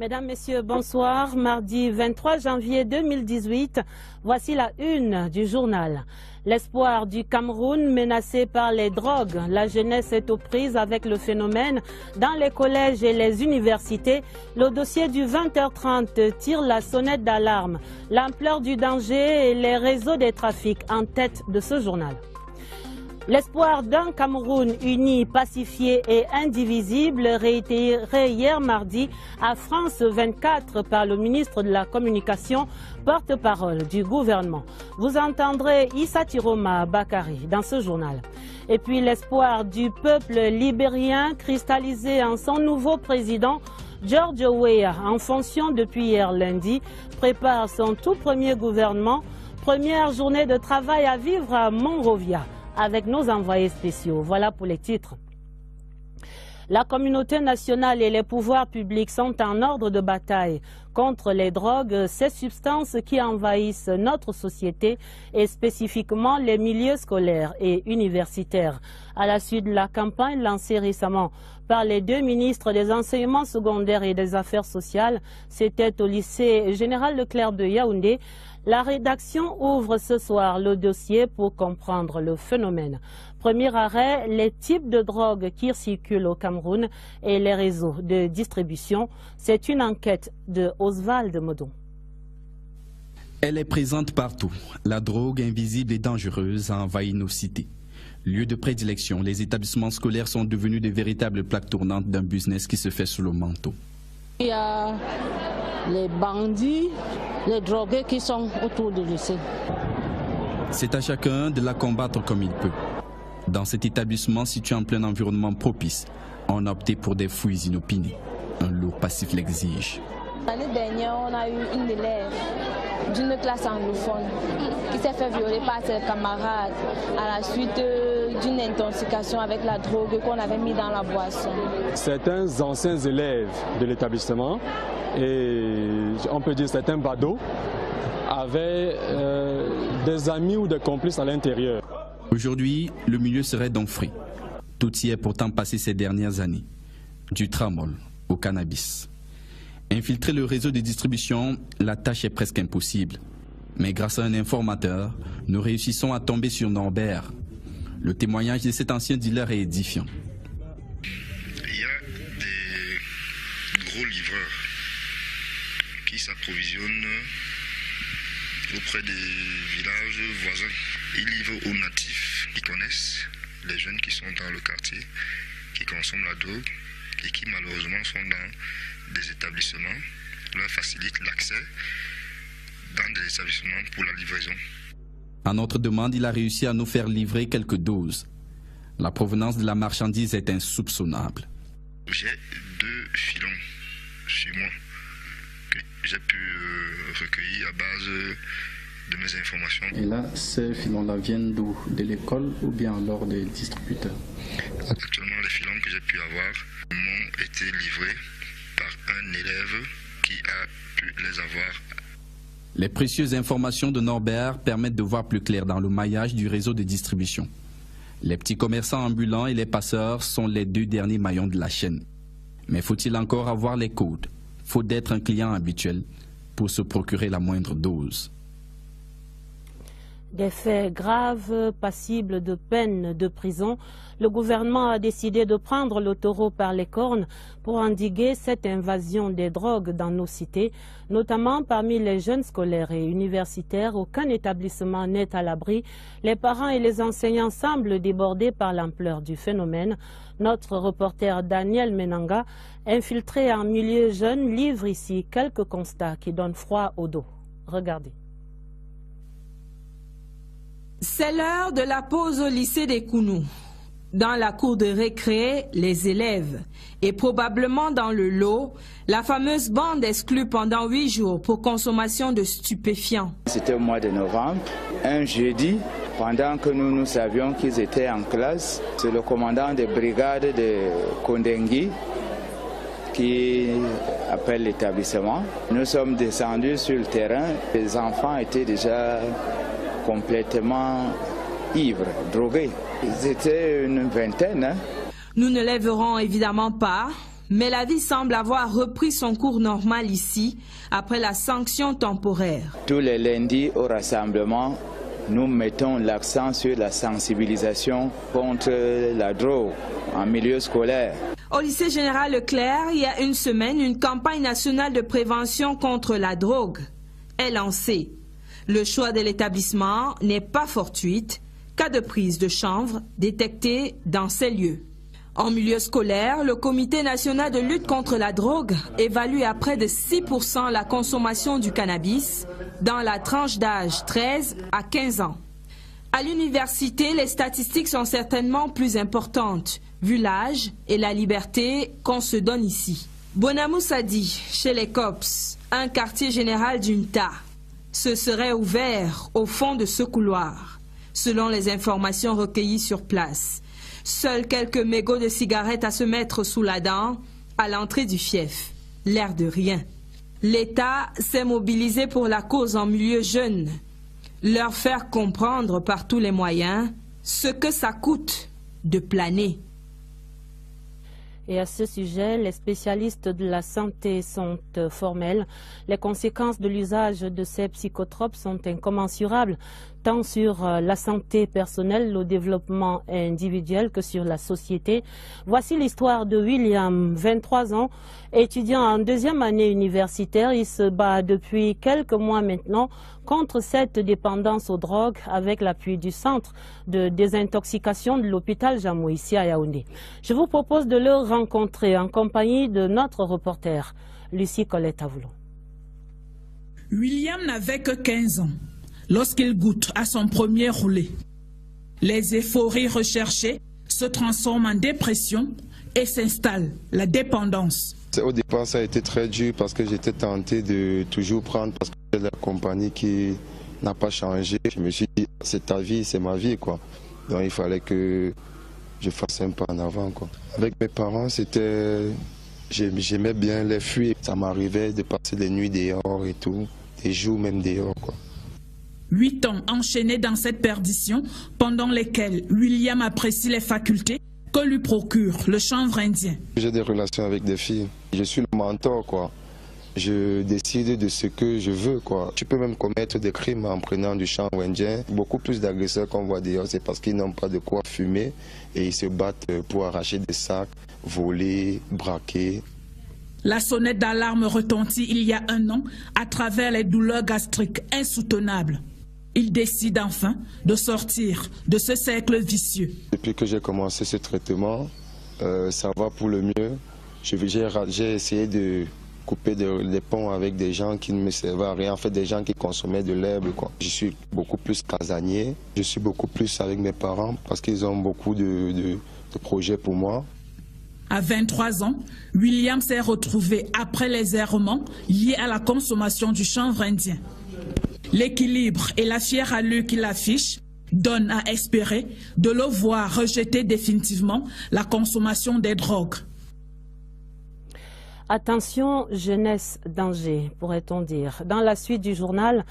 Mesdames, Messieurs, bonsoir. Mardi 23 janvier 2018, voici la une du journal. L'espoir du Cameroun menacé par les drogues. La jeunesse est aux prises avec le phénomène dans les collèges et les universités. Le dossier du 20h30 tire la sonnette d'alarme. L'ampleur du danger et les réseaux des trafics en tête de ce journal. L'espoir d'un Cameroun uni, pacifié et indivisible, réitéré hier mardi à France 24 par le ministre de la Communication, porte-parole du gouvernement. Vous entendrez Issa Tiroma Bakari dans ce journal. Et puis l'espoir du peuple libérien cristallisé en son nouveau président, George Weah, en fonction depuis hier lundi, prépare son tout premier gouvernement. Première journée de travail à vivre à Monrovia, avec nos envoyés spéciaux. Voilà pour les titres. La communauté nationale et les pouvoirs publics sont en ordre de bataille contre les drogues, ces substances qui envahissent notre société et spécifiquement les milieux scolaires et universitaires. À la suite de la campagne lancée récemment par les deux ministres des enseignements secondaires et des affaires sociales, c'était au lycée Général Leclerc de Yaoundé. La rédaction ouvre ce soir le dossier pour comprendre le phénomène. Premier arrêt, les types de drogues qui circulent au Cameroun et les réseaux de distribution. C'est une enquête de Oswald Modon. Elle est présente partout. La drogue invisible et dangereuse a envahi nos cités. Lieu de prédilection, les établissements scolaires sont devenus de véritables plaques tournantes d'un business qui se fait sous le manteau. Il y a les bandits, les drogués qui sont autour du lycée. C'est à chacun de la combattre comme il peut. Dans cet établissement situé en plein environnement propice, on a opté pour des fouilles inopinées. Un lot passif l'exige. L'année dernière, on a eu une élève d'une classe anglophone qui s'est fait violer par ses camarades à la suite d'une intoxication avec la drogue qu'on avait mis dans la boisson. Certains anciens élèves de l'établissement, et on peut dire certains badauds, avaient des amis ou des complices à l'intérieur. Aujourd'hui, le milieu serait donc frais. Tout y est pourtant passé ces dernières années. Du tramol au cannabis. Infiltrer le réseau de distribution, la tâche est presque impossible. Mais grâce à un informateur, nous réussissons à tomber sur Norbert. Le témoignage de cet ancien dealer est édifiant. Il y a des gros livreurs qui s'approvisionnent auprès des villages voisins. Ils livrent aux natifs qui connaissent les jeunes qui sont dans le quartier, qui consomment la drogue et qui malheureusement sont dans des établissements, leur facilitent l'accès dans des établissements pour la livraison. À notre demande, il a réussi à nous faire livrer quelques doses. La provenance de la marchandise est insoupçonnable. J'ai 2 filons sur moi que j'ai pu recueillir à base de mes informations. Et là, ces filons-là viennent d'où? De l'école ou bien alors des distributeurs? Actuellement, les filons que j'ai pu avoir m'ont été livrés par un élève qui a pu les avoir. Les précieuses informations de Norbert permettent de voir plus clair dans le maillage du réseau de distribution. Les petits commerçants ambulants et les passeurs sont les 2 derniers maillons de la chaîne. Mais faut-il encore avoir les codes? Faut d'être un client habituel pour se procurer la moindre dose. Des faits graves, passibles de peine de prison, le gouvernement a décidé de prendre le taureau par les cornes pour endiguer cette invasion des drogues dans nos cités, notamment parmi les jeunes scolaires et universitaires. Aucun établissement n'est à l'abri. Les parents et les enseignants semblent débordés par l'ampleur du phénomène. Notre reporter Daniel Menanga, infiltré en milieu jeune, livre ici quelques constats qui donnent froid au dos. Regardez. C'est l'heure de la pause au lycée des Kounou. Dans la cour de récré, les élèves. Et probablement dans le lot, la fameuse bande exclue pendant 8 jours pour consommation de stupéfiants. C'était au mois de novembre, un jeudi, pendant que nous savions qu'ils étaient en classe. C'est le commandant de brigade de Kondengui qui appelle l'établissement. Nous sommes descendus sur le terrain. Les enfants étaient déjà complètement ivres, drogués. Ils étaient une vingtaine. Nous ne lèverons évidemment pas, Mais la vie semble avoir repris son cours normal ici, après la sanction temporaire. Tous les lundis au rassemblement, nous mettons l'accent sur la sensibilisation contre la drogue en milieu scolaire. Au lycée général Leclerc, il y a une semaine, une campagne nationale de prévention contre la drogue est lancée. Le choix de l'établissement n'est pas fortuite, cas de prise de chanvre détecté dans ces lieux. En milieu scolaire, le Comité national de lutte contre la drogue évalue à près de 6% la consommation du cannabis dans la tranche d'âge 13 à 15 ans. À l'université, les statistiques sont certainement plus importantes, vu l'âge et la liberté qu'on se donne ici. Bonamou Sadi, chez les COPS, un quartier général d'UNTA, se serait ouvert au fond de ce couloir, selon les informations recueillies sur place. Seuls quelques mégots de cigarettes à se mettre sous la dent à l'entrée du fief. L'air de rien. L'État s'est mobilisé pour la cause en milieu jeune. Leur faire comprendre par tous les moyens ce que ça coûte de planer. Et à ce sujet, les spécialistes de la santé sont formels. Les conséquences de l'usage de ces psychotropes sont incommensurables, tant sur la santé personnelle, le développement individuel que sur la société. Voici l'histoire de William, 23 ans, étudiant en deuxième année universitaire. Il se bat depuis quelques mois maintenant contre cette dépendance aux drogues avec l'appui du centre de désintoxication de l'hôpital Jamou ici à Yaoundé. Je vous propose de le rencontrer en compagnie de notre reporter, Lucie Colette Avoulon. William n'avait que 15 ans lorsqu'il goûte à son premier roulé. Les euphories recherchées se transforment en dépression et s'installe la dépendance. Au départ, ça a été très dur parce que j'étais tenté de toujours prendre parce que c'est la compagnie qui n'a pas changé. Je me suis dit, c'est ta vie, c'est ma vie, quoi. Donc il fallait que je fasse un pas en avant, quoi. Avec mes parents, j'aimais bien les fuir. Ça m'arrivait de passer des nuits dehors et tout, des jours même dehors, quoi. 8 ans enchaînés dans cette perdition, pendant lesquels William apprécie les facultés que lui procure le chanvre indien. J'ai des relations avec des filles. Je suis le mentor, quoi. Je décide de ce que je veux, quoi. Tu peux même commettre des crimes en prenant du chanvre indien. Beaucoup plus d'agresseurs qu'on voit dehors, c'est parce qu'ils n'ont pas de quoi fumer et ils se battent pour arracher des sacs, voler, braquer. La sonnette d'alarme retentit il y a 1 an à travers les douleurs gastriques insoutenables. Il décide enfin de sortir de ce cercle vicieux. Depuis que j'ai commencé ce traitement, ça va pour le mieux. J'ai essayé de couper des ponts avec des gens qui ne me servaient à rien, en fait des gens qui consommaient de l'herbe, quoi. Je suis beaucoup plus casanier, je suis beaucoup plus avec mes parents parce qu'ils ont beaucoup de projets pour moi. À 23 ans, William s'est retrouvé après les errements liés à la consommation du chanvre indien. L'équilibre et la fière allure qu'il affiche donnent à espérer de le voir rejeter définitivement la consommation des drogues. Attention, jeunesse, danger, pourrait-on dire. Dans la suite du journal,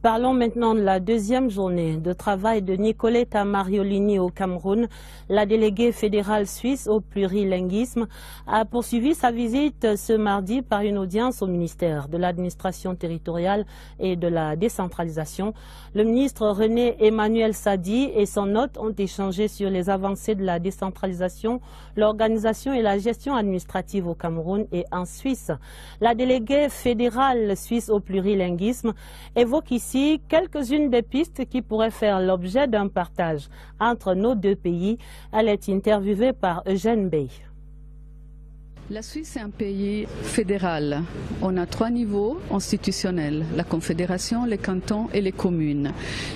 parlons maintenant de la deuxième journée de travail de Nicoletta Mariolini au Cameroun. La déléguée fédérale suisse au plurilinguisme a poursuivi sa visite ce mardi par une audience au ministère de l'administration territoriale et de la décentralisation. Le ministre René Emmanuel Sadi et son hôte ont échangé sur les avancées de la décentralisation, l'organisation et la gestion administrative au Cameroun et en Suisse. La déléguée fédérale suisse au plurilinguisme évoque ici quelques-unes des pistes qui pourraient faire l'objet d'un partage entre nos deux pays. Elle est interviewée par Eugène Bey. La Suisse est un pays fédéral. On a 3 niveaux institutionnels, la Confédération, les cantons et les communes.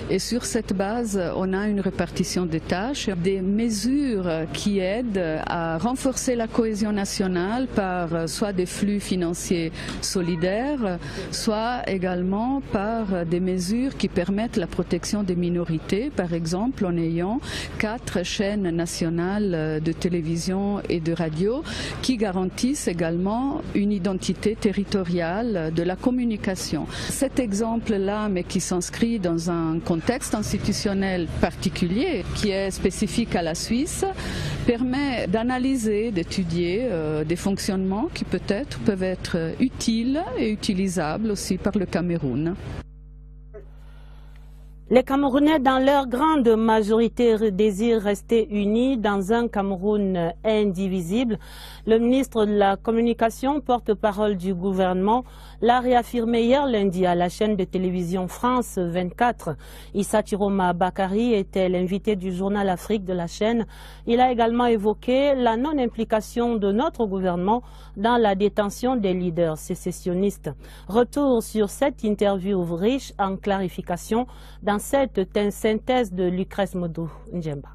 Et sur cette base, on a une répartition des tâches, des mesures qui aident à renforcer la cohésion nationale par soit des flux financiers solidaires, soit également par des mesures qui permettent la protection des minorités, par exemple en ayant 4 chaînes nationales de télévision et de radio qui garantissent également une identité territoriale de la communication. Cet exemple-là, mais qui s'inscrit dans un contexte institutionnel particulier, qui est spécifique à la Suisse, permet d'analyser, d'étudier des fonctionnements qui peut-être peuvent être utiles et utilisables aussi par le Cameroun. Les Camerounais, dans leur grande majorité, désirent rester unis dans un Cameroun indivisible. Le ministre de la Communication, porte-parole du gouvernement, l'a réaffirmé hier lundi à la chaîne de télévision France 24. Issa Chiroma Bakari était l'invité du journal Afrique de la chaîne. Il a également évoqué la non-implication de notre gouvernement dans la détention des leaders sécessionnistes. Retour sur cette interview riche en clarifications dans cette synthèse de Lucrèce Modou Ndjemba.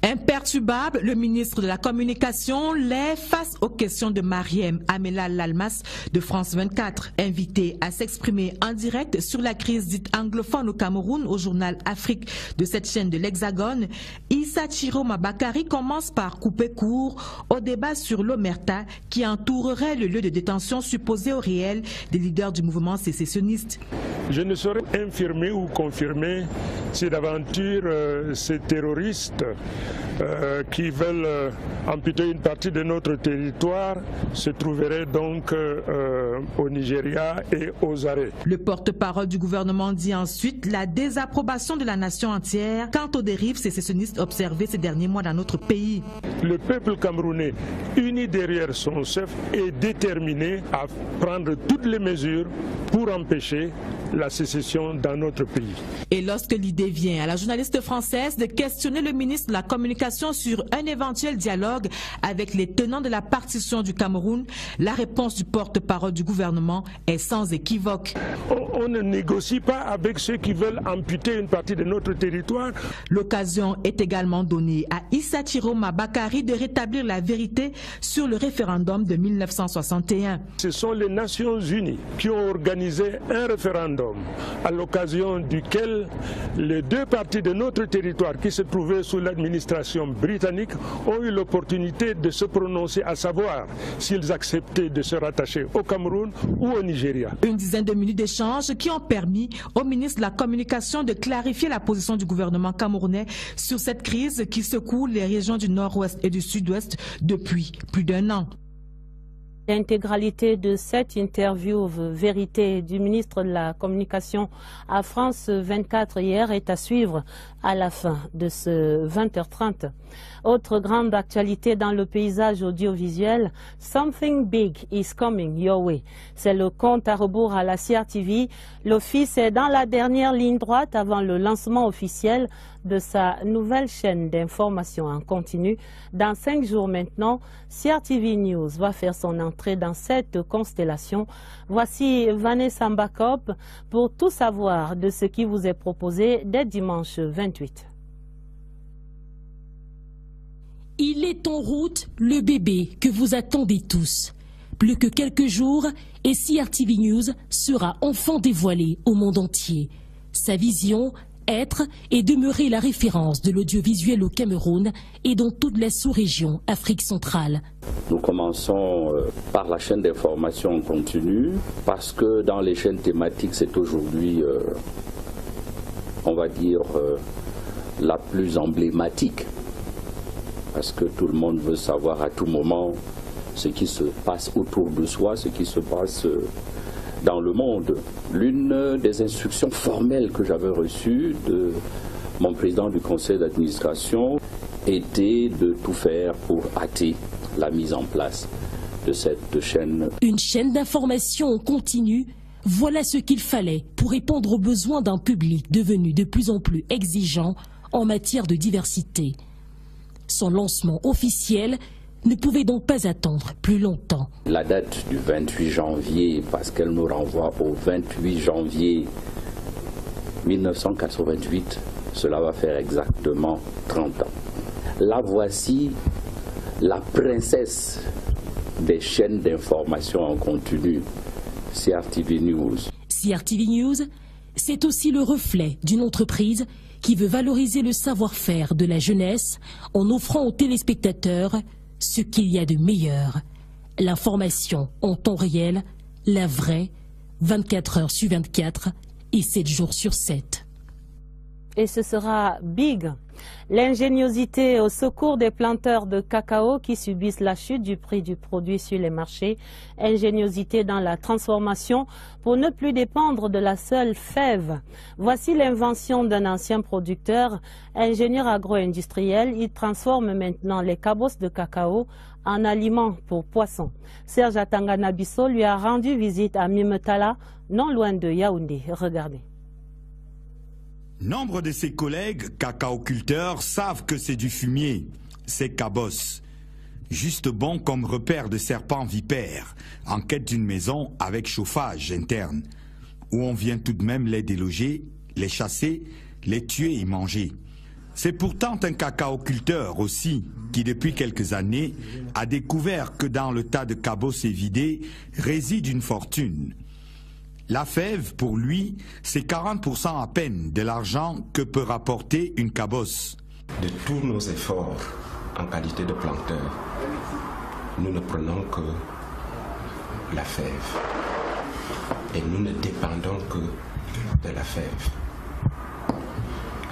Imperturbable, le ministre de la Communication l'est face aux questions de Mariem Amela Lalmas de France 24, invité à s'exprimer en direct sur la crise dite anglophone au Cameroun au journal Afrique de cette chaîne de l'Hexagone. Issa Chiroma Bakari commence par couper court au débat sur l'omerta qui entourerait le lieu de détention supposé au réel des leaders du mouvement sécessionniste. Je ne saurais infirmer ou confirmer si d'aventure ces terroristes qui veulent amputer une partie de notre territoire se trouveraient donc au Nigeria et aux arrêts. Le porte-parole du gouvernement dit ensuite la désapprobation de la nation entière quant aux dérives sécessionnistes observées ces derniers mois dans notre pays. Le peuple camerounais, uni derrière son chef, est déterminé à prendre toutes les mesures pour empêcher la sécession dans notre pays. Et lorsque l'idée vient à la journaliste française de questionner le ministre de la Communication sur un éventuel dialogue avec les tenants de la partition du Cameroun, la réponse du porte-parole du gouvernement est sans équivoque. On ne négocie pas avec ceux qui veulent amputer une partie de notre territoire. L'occasion est également donnée à Issa Chiroma Bakari de rétablir la vérité sur le référendum de 1961. Ce sont les Nations Unies qui ont organisé un référendum à l'occasion duquel les deux parties de notre territoire qui se trouvaient sous l'administration britannique ont eu l'opportunité de se prononcer, à savoir s'ils acceptaient de se rattacher au Cameroun ou au Nigeria. Une dizaine de minutes d'échange qui ont permis au ministre de la Communication de clarifier la position du gouvernement camerounais sur cette crise qui secoue les régions du nord-ouest et du sud-ouest depuis plus d'un an. L'intégralité de cette interview vérité du ministre de la Communication à France 24 hier est à suivre à la fin de ce 20h30. Autre grande actualité dans le paysage audiovisuel, Something Big is Coming Your Way. C'est le compte à rebours à la CRTV. L'office est dans la dernière ligne droite avant le lancement officiel de sa nouvelle chaîne d'information en continu. Dans 5 jours maintenant, CRTV News va faire son entrée dans cette constellation. Voici Vanessa Mbakop pour tout savoir de ce qui vous est proposé dès dimanche 28. Il est en route, le bébé que vous attendez tous. Plus que quelques jours et CRTV News sera enfin dévoilé au monde entier. Sa vision, être et demeurer la référence de l'audiovisuel au Cameroun et dans toute la sous-région Afrique centrale. Nous commençons par la chaîne d'information en continu parce que dans les chaînes thématiques, c'est aujourd'hui, on va dire, la plus emblématique. Parce que tout le monde veut savoir à tout moment ce qui se passe autour de soi, ce qui se passe dans le monde. L'une des instructions formelles que j'avais reçues de mon président du conseil d'administration était de tout faire pour hâter la mise en place de cette chaîne. Une chaîne d'information continue, voilà ce qu'il fallait pour répondre aux besoins d'un public devenu de plus en plus exigeant en matière de diversité. Son lancement officiel ne pouvait donc pas attendre plus longtemps. La date du 28 janvier, parce qu'elle nous renvoie au 28 janvier 1988, cela va faire exactement 30 ans. La voici, la princesse des chaînes d'information en continu, CRTV News. CRTV News, c'est aussi le reflet d'une entreprise qui veut valoriser le savoir-faire de la jeunesse en offrant aux téléspectateurs ce qu'il y a de meilleur. L'information en temps réel, la vraie, 24 heures sur 24 et 7 jours sur 7. et ce sera big. L'ingéniosité au secours des planteurs de cacao qui subissent la chute du prix du produit sur les marchés. Ingéniosité dans la transformation pour ne plus dépendre de la seule fève. Voici l'invention d'un ancien producteur, ingénieur agro-industriel. Il transforme maintenant les cabosses de cacao en aliments pour poissons. Serge Atanganabiso lui a rendu visite à Mimetala, non loin de Yaoundé. Regardez. Nombre de ses collègues cacaoculteurs savent que c'est du fumier, c'est cabosses. Juste bon comme repère de serpents vipères, en quête d'une maison avec chauffage interne, où on vient tout de même les déloger, les chasser, les tuer et manger. C'est pourtant un cacaoculteur aussi, qui depuis quelques années a découvert que dans le tas de cabosses évidés réside une fortune. La fève, pour lui, c'est 40% à peine de l'argent que peut rapporter une cabosse. De tous nos efforts en qualité de planteur, nous ne prenons que la fève. Et nous ne dépendons que de la fève.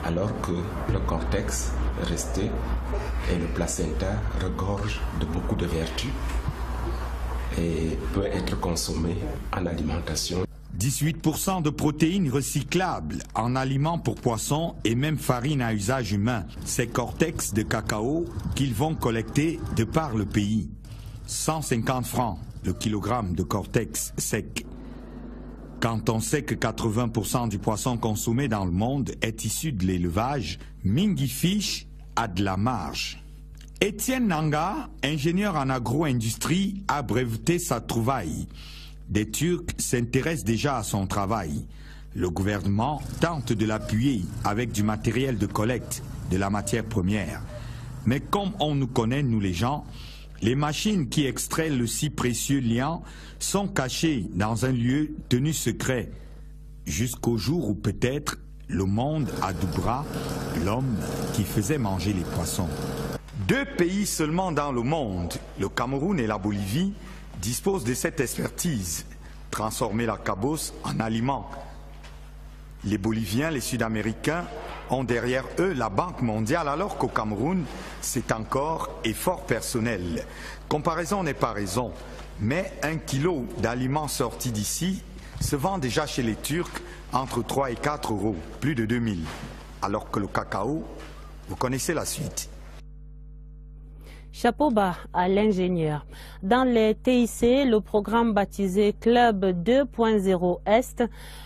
Alors que le cortex resté et le placenta regorgent de beaucoup de vertus et peut être consommé en alimentation. 18% de protéines recyclables en aliments pour poissons et même farine à usage humain. Ces cortex de cacao qu'ils vont collecter de par le pays. 150 francs le kilogramme de cortex sec. Quand on sait que 80% du poisson consommé dans le monde est issu de l'élevage, Mingi Fish a de la marge. Étienne Nanga, ingénieur en agro-industrie, a breveté sa trouvaille. Des Turcs s'intéressent déjà à son travail. Le gouvernement tente de l'appuyer avec du matériel de collecte de la matière première. Mais comme on nous connaît, nous les gens, les machines qui extraient le si précieux liant sont cachées dans un lieu tenu secret, jusqu'au jour où peut-être le monde adoubera l'homme qui faisait manger les poissons. 2 pays seulement dans le monde, le Cameroun et la Bolivie, disposent de cette expertise, transformer la cabosse en aliment. Les Boliviens, les Sud-Américains ont derrière eux la Banque mondiale, alors qu'au Cameroun, c'est encore effort personnel. Comparaison n'est pas raison, mais 1 kilo d'aliments sortis d'ici se vend déjà chez les Turcs entre 3 et 4 euros, plus de 2000. Alors que le cacao, vous connaissez la suite. Chapeau bas à l'ingénieur. Dans les TIC, le programme baptisé Club 2.0 Est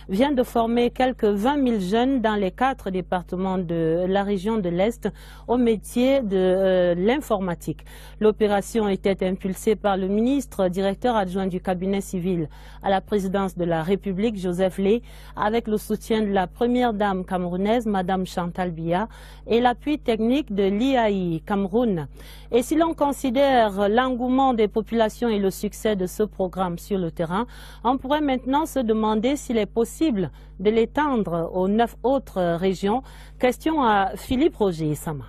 vient de former quelques 20 000 jeunes dans les 4 départements de la région de l'Est au métier de l'informatique. L'opération était impulsée par le ministre directeur adjoint du cabinet civil à la présidence de la République, Joseph Lé, avec le soutien de la première dame camerounaise, Madame Chantal Biya, et l'appui technique de l'IAI Cameroun. Et si l'on considère l'engouement des populations et le succès de ce programme sur le terrain, on pourrait maintenant se demander s'il est possible de l'étendre aux 9 autres régions. Question à Philippe Roger Sama.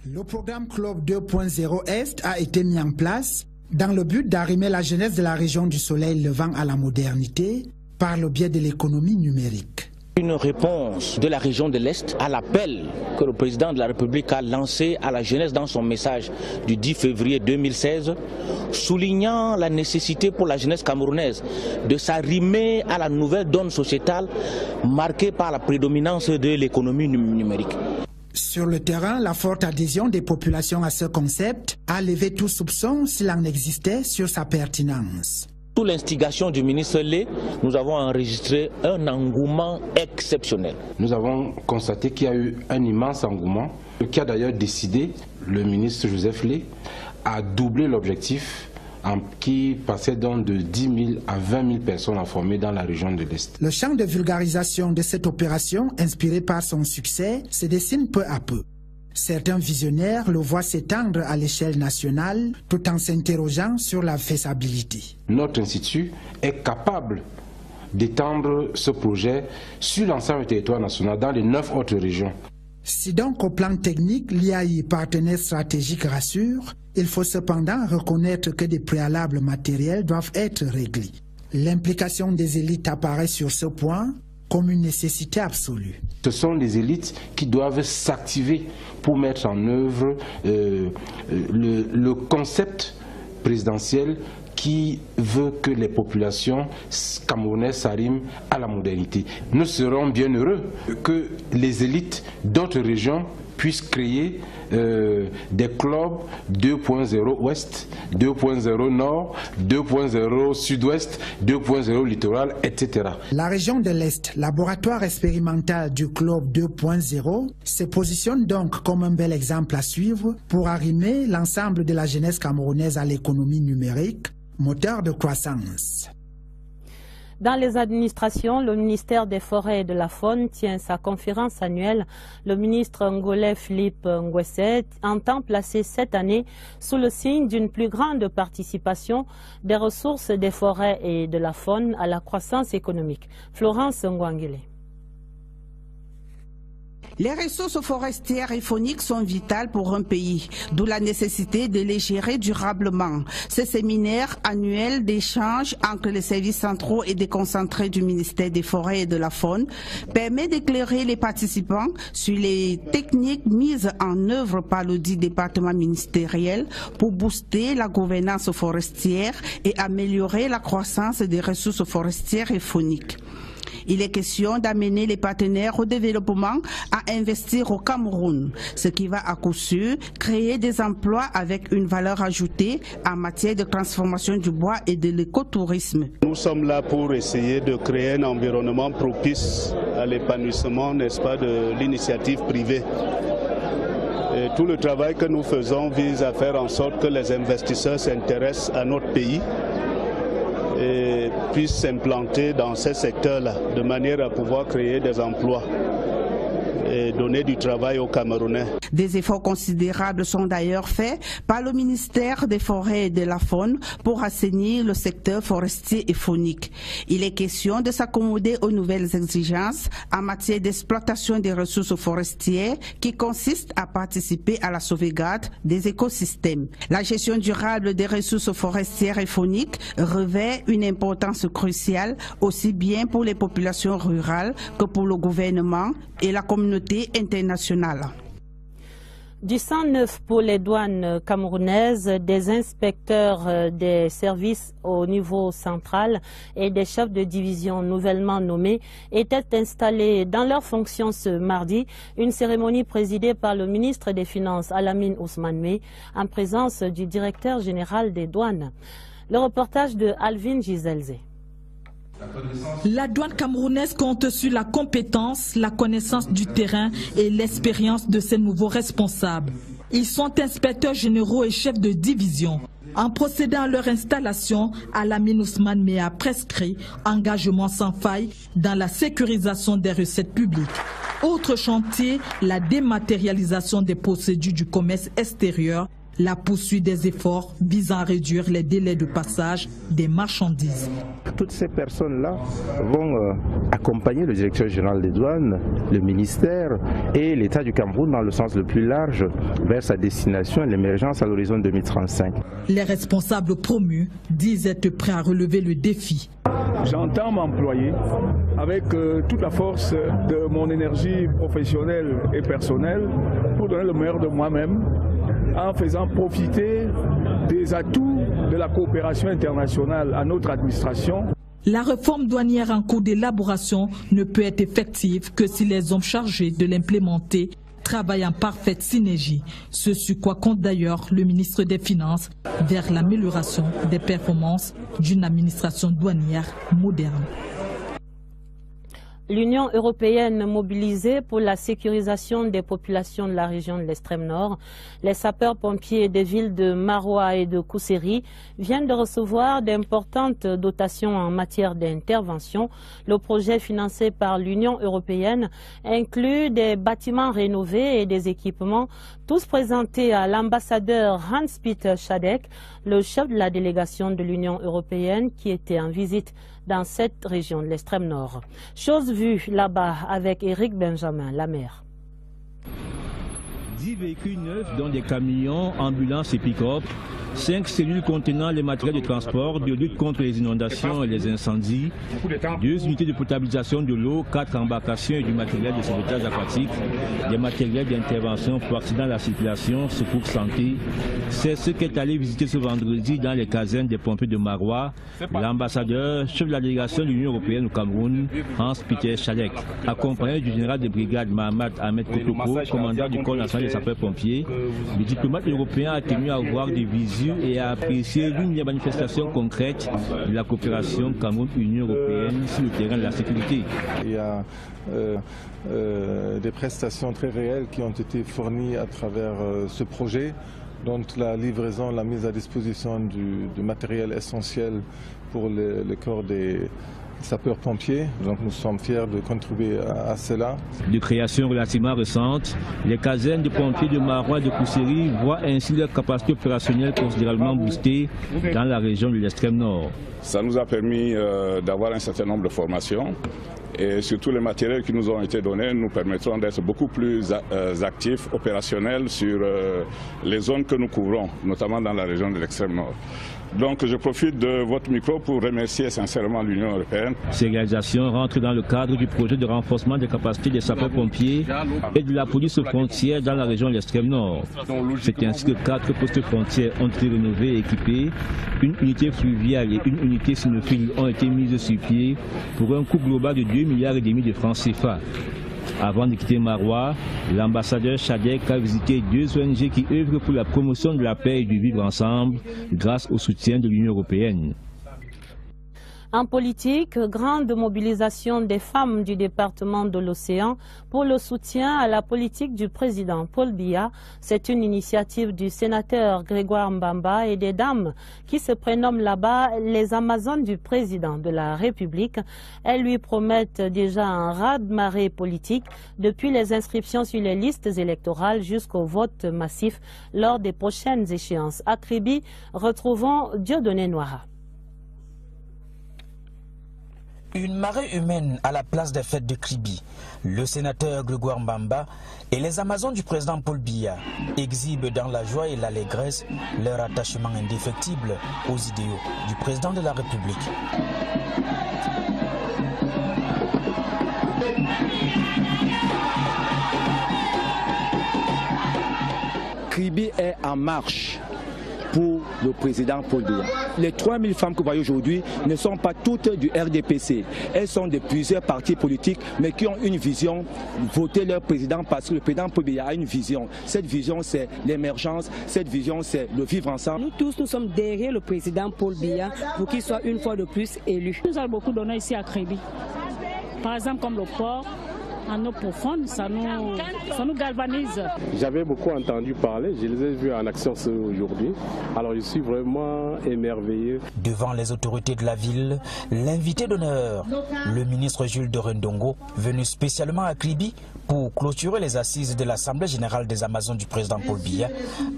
Le programme Club 2.0 Est a été mis en place dans le but d'arrimer la jeunesse de la région du Soleil levant à la modernité par le biais de l'économie numérique. Une réponse de la région de l'Est à l'appel que le président de la République a lancé à la jeunesse dans son message du 10 février 2016, soulignant la nécessité pour la jeunesse camerounaise de s'arrimer à la nouvelle donne sociétale marquée par la prédominance de l'économie numérique. Sur le terrain, la forte adhésion des populations à ce concept a levé tout soupçon s'il en existait sur sa pertinence. Sous l'instigation du ministre Lé, nous avons enregistré un engouement exceptionnel. Nous avons constaté qu'il y a eu un immense engouement, qui a d'ailleurs décidé, le ministre Joseph Lé, à doubler l'objectif qui passait donc de 10 000 à 20 000 personnes à former dans la région de l'Est. Le champ de vulgarisation de cette opération, inspiré par son succès, se dessine peu à peu. Certains visionnaires le voient s'étendre à l'échelle nationale tout en s'interrogeant sur la faisabilité. Notre institut est capable d'étendre ce projet sur l'ensemble du territoire national dans les 9 autres régions. Si donc au plan technique, l'IAI partenaire stratégique rassure, il faut cependant reconnaître que des préalables matériels doivent être réglés. L'implication des élites apparaît sur ce point, comme une nécessité absolue. Ce sont les élites qui doivent s'activer pour mettre en œuvre le concept présidentiel qui veut que les populations camerounaises s'arriment à la modernité. Nous serons bien heureux que les élites d'autres régions puissent créer des clubs 2.0 Ouest, 2.0 Nord, 2.0 Sud-Ouest, 2.0 Littoral, etc. La région de l'Est, laboratoire expérimental du club 2.0, se positionne donc comme un bel exemple à suivre pour arrimer l'ensemble de la jeunesse camerounaise à l'économie numérique, moteur de croissance. Dans les administrations, le ministère des Forêts et de la Faune tient sa conférence annuelle. Le ministre angolais Philippe Ngwese entend placer cette année sous le signe d'une plus grande participation des ressources des forêts et de la faune à la croissance économique. Florence Ngwangele. Les ressources forestières et fauniques sont vitales pour un pays, d'où la nécessité de les gérer durablement. Ce séminaire annuel d'échange entre les services centraux et déconcentrés du ministère des Forêts et de la Faune permet d'éclairer les participants sur les techniques mises en œuvre par le dit département ministériel pour booster la gouvernance forestière et améliorer la croissance des ressources forestières et fauniques. Il est question d'amener les partenaires au développement à investir au Cameroun, ce qui va à coup sûr créer des emplois avec une valeur ajoutée en matière de transformation du bois et de l'écotourisme. Nous sommes là pour essayer de créer un environnement propice à l'épanouissement, n'est-ce pas, de l'initiative privée. Et tout le travail que nous faisons vise à faire en sorte que les investisseurs s'intéressent à notre pays et puissent s'implanter dans ces secteurs-là, de manière à pouvoir créer des emplois et donner du travail aux Camerounais. Des efforts considérables sont d'ailleurs faits par le ministère des Forêts et de la Faune pour assainir le secteur forestier et faunique. Il est question de s'accommoder aux nouvelles exigences en matière d'exploitation des ressources forestières qui consistent à participer à la sauvegarde des écosystèmes. La gestion durable des ressources forestières et fauniques revêt une importance cruciale aussi bien pour les populations rurales que pour le gouvernement et la communauté internationale. Du sang neuf pour les douanes camerounaises, des inspecteurs des services au niveau central et des chefs de division nouvellement nommés étaient installés dans leurs fonctions ce mardi. Une cérémonie présidée par le ministre des Finances Alamine Ousmane Mey en présence du directeur général des douanes. Le reportage de Alvin Giselze. La douane camerounaise compte sur la compétence, la connaissance du terrain et l'expérience de ses nouveaux responsables. Ils sont inspecteurs généraux et chefs de division. En procédant à leur installation, Alamine Ousmane Mey a prescrit engagement sans faille dans la sécurisation des recettes publiques. Autre chantier, la dématérialisation des procédures du commerce extérieur, la poursuite des efforts visant à réduire les délais de passage des marchandises. Toutes ces personnes-là vont accompagner le directeur général des douanes, le ministère et l'État du Cameroun dans le sens le plus large vers sa destination et l'émergence à l'horizon 2035. Les responsables promus disent être prêts à relever le défi. J'entends m'employer avec toute la force de mon énergie professionnelle et personnelle pour donner le meilleur de moi-même, en faisant profiter des atouts de la coopération internationale à notre administration. La réforme douanière en cours d'élaboration ne peut être effective que si les hommes chargés de l'implémenter travaillent en parfaite synergie, ce sur quoi compte d'ailleurs le ministre des Finances vers l'amélioration des performances d'une administration douanière moderne. L'Union européenne mobilisée pour la sécurisation des populations de la région de l'extrême nord. Les sapeurs-pompiers des villes de Maroua et de Kousséri viennent de recevoir d'importantes dotations en matière d'intervention. Le projet financé par l'Union européenne inclut des bâtiments rénovés et des équipements, tous présentés à l'ambassadeur Hans-Peter Schadek, le chef de la délégation de l'Union européenne qui était en visite dans cette région de l'extrême nord. Chose vue là-bas avec Eric Benjamin, la maire. 10 véhicules neufs, dont des camions, ambulances et pick-up, 5 cellules contenant les matériels de transport, de lutte contre les inondations et les incendies, 2 unités de potabilisation de l'eau, 4 embarcations et du matériel de sauvetage aquatique, des matériels d'intervention pour accidents de la circulation, secours santé. C'est ce qu'est allé visiter ce vendredi dans les casernes des pompiers de Marois l'ambassadeur, chef de la délégation de l'Union européenne au Cameroun, Hans-Peter Schadek, accompagné du général de brigade Mahamat Ahmed Kotoko, commandant du corps national des sapeurs-pompiers. Le diplomate européen a tenu à avoir des visus et à apprécier l'une des manifestations concrètes de la coopération Cameroun-Union européenne sur le terrain de la sécurité. Il y a des prestations très réelles qui ont été fournies à travers ce projet, dont la livraison, la mise à disposition du matériel essentiel pour le corps des sapeurs-pompiers. Donc nous sommes fiers de contribuer à cela. De création relativement récente, les casernes de pompiers de Marois et de Kousséry voient ainsi leur capacité opérationnelle considérablement boostée dans la région de l'extrême nord. Ça nous a permis d'avoir un certain nombre de formations. Et surtout les matériels qui nous ont été donnés nous permettront d'être beaucoup plus actifs, opérationnels sur les zones que nous couvrons, notamment dans la région de l'extrême nord. Donc je profite de votre micro pour remercier sincèrement l'Union européenne. Ces réalisations rentrent dans le cadre du projet de renforcement des capacités des sapeurs-pompiers et de la police frontière dans la région de l'extrême nord. C'est ainsi que 4 postes frontières ont été rénovés et équipés. Une unité fluviale et une unité cynophile ont été mises sur pied pour un coût global de 2,5 milliards de francs CFA. Avant de quitter Marois, l'ambassadeur Schadek a visité 2 ONG qui œuvrent pour la promotion de la paix et du vivre ensemble grâce au soutien de l'Union européenne. En politique, grande mobilisation des femmes du département de l'Océan pour le soutien à la politique du président Paul Biya. C'est une initiative du sénateur Grégoire Mbamba et des dames qui se prénomment là-bas les Amazones du président de la République. Elles lui promettent déjà un raz-de-marée politique depuis les inscriptions sur les listes électorales jusqu'au vote massif lors des prochaines échéances. À Kribi, retrouvons Dieudonné Noira. Une marée humaine à la place des fêtes de Kribi. Le sénateur Grégoire Mbamba et les Amazones du président Paul Biya exhibent dans la joie et l'allégresse leur attachement indéfectible aux idéaux du président de la République. Kribi est en marche pour le président Paul Biya. Les 3000 femmes que vous voyez aujourd'hui ne sont pas toutes du RDPC. Elles sont de plusieurs partis politiques, mais qui ont une vision, voter leur président parce que le président Paul Biya a une vision. Cette vision, c'est l'émergence, cette vision, c'est le vivre ensemble. Nous tous, nous sommes derrière le président Paul Biya pour qu'il soit une fois de plus élu. Nous avons beaucoup donné ici à Kribi. Par exemple, comme le port, en eau profonde, ça nous galvanise. J'avais beaucoup entendu parler, je les ai vus en action aujourd'hui. Alors je suis vraiment émerveillé. Devant les autorités de la ville, l'invité d'honneur, le ministre Jules Dorendongo, venu spécialement à Kribi pour clôturer les assises de l'Assemblée générale des Amazones du président Paul Biya,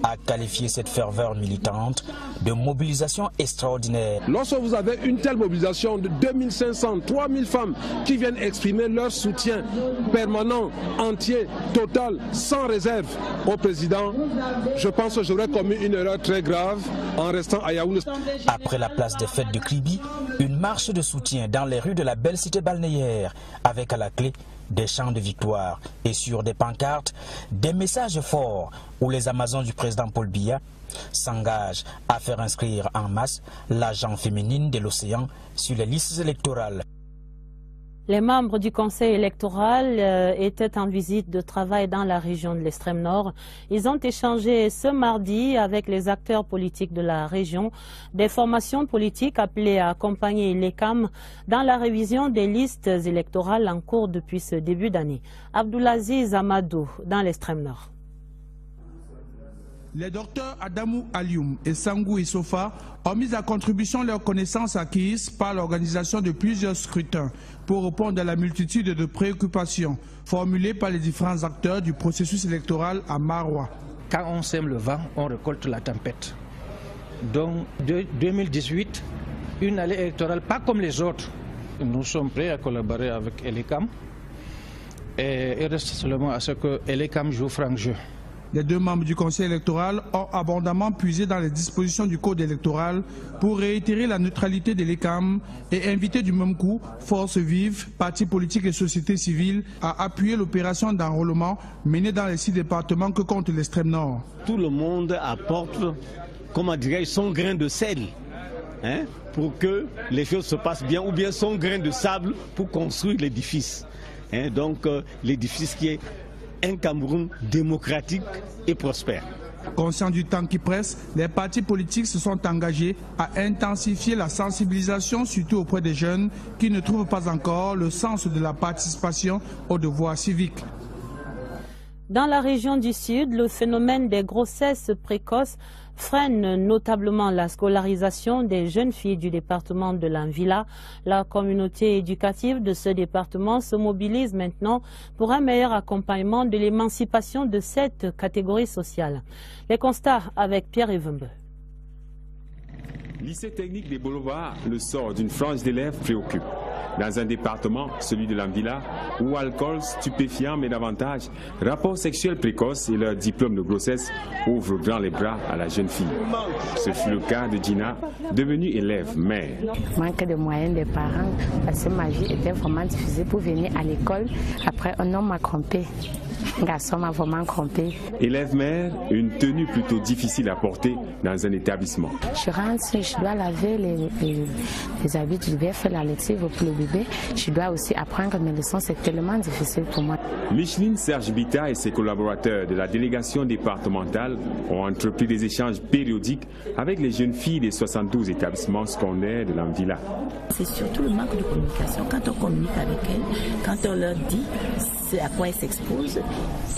a qualifié cette ferveur militante de mobilisation extraordinaire. Lorsque vous avez une telle mobilisation de 2500, 3000 femmes qui viennent exprimer leur soutien permanent, entier, total, sans réserve au président, je pense que j'aurais commis une erreur très grave en restant à Yaoundé. Après la place des fêtes de Kribi, une marche de soutien dans les rues de la belle cité balnéaire, avec à la clé des chants de victoire et sur des pancartes, des messages forts où les Amazones du président Paul Biya s'engagent à faire inscrire en masse l'agent féminine de l'océan sur les listes électorales. Les membres du conseil électoral étaient en visite de travail dans la région de l'extrême nord. Ils ont échangé ce mardi avec les acteurs politiques de la région, des formations politiques appelées à accompagner l'ECAM dans la révision des listes électorales en cours depuis ce début d'année. Abdoulaziz Amadou dans l'extrême nord. Les docteurs Adamou Alioum et Sangou Issofa ont mis à contribution leurs connaissances acquises par l'organisation de plusieurs scrutins pour répondre à la multitude de préoccupations formulées par les différents acteurs du processus électoral à Marois. Quand on sème le vent, on récolte la tempête. Donc, 2018, une année électorale pas comme les autres. Nous sommes prêts à collaborer avec Elecam et il reste seulement à ce que Elecam joue franc jeu. Les deux membres du Conseil électoral ont abondamment puisé dans les dispositions du Code électoral pour réitérer la neutralité de l'ECAM et inviter du même coup forces vives, partis politiques et sociétés civiles à appuyer l'opération d'enrôlement menée dans les 6 départements que compte l'extrême nord. Tout le monde apporte, comment dirais-je, son grain de sel pour que les choses se passent bien, ou bien son grain de sable pour construire l'édifice. Donc l'édifice qui est un Cameroun démocratique et prospère. Conscients du temps qui presse, les partis politiques se sont engagés à intensifier la sensibilisation, surtout auprès des jeunes qui ne trouvent pas encore le sens de la participation aux devoirs civiques. Dans la région du Sud, le phénomène des grossesses précoces freine notablement la scolarisation des jeunes filles du département de l'Anvila. La communauté éducative de ce département se mobilise maintenant pour un meilleur accompagnement de l'émancipation de cette catégorie sociale. Les constats avec Pierre Evembe. Lycée technique des Boloba, le sort d'une frange d'élèves préoccupe. Dans un département, celui de l'Anvila, où alcool, stupéfiants, mais davantage, rapports sexuels précoces et leur diplôme de grossesse ouvrent grand les bras à la jeune fille. Ce fut le cas de Gina, devenue élève mère. Manque de moyens des parents, parce que ma vie était vraiment difficile pour venir à l'école. Après, un homme m'a trompé. Un garçon m'a vraiment trompé. Élève mère, une tenue plutôt difficile à porter dans un établissement. Je rentre, je dois laver les habits, je dois faire la lessive pour le bébé. Je dois aussi apprendre mes leçons, c'est tellement difficile pour moi. Micheline Serge Bita et ses collaborateurs de la délégation départementale ont entrepris des échanges périodiques avec les jeunes filles des 72 établissements secondaires de l'Anvila. C'est surtout le manque de communication. Quand on communique avec elles, quand on leur dit à quoi elles s'exposent,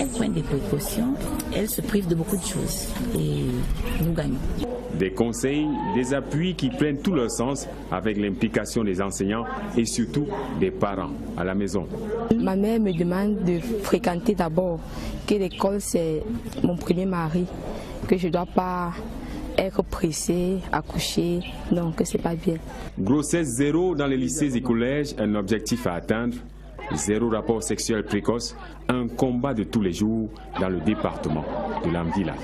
elles prennent des précautions, elles se privent de beaucoup de choses et nous gagnons. Des conseils, des appuis qui prennent tout leur sens avec l'implication des enseignants et surtout des parents à la maison. Ma mère me demande de fréquenter d'abord, que l'école c'est mon premier mari, que je ne dois pas être pressée, accoucher, non, que c'est pas bien. Grossesse zéro dans les lycées et collèges, un objectif à atteindre. Zéro rapport sexuel précoce, un combat de tous les jours dans le département de l'Anvila.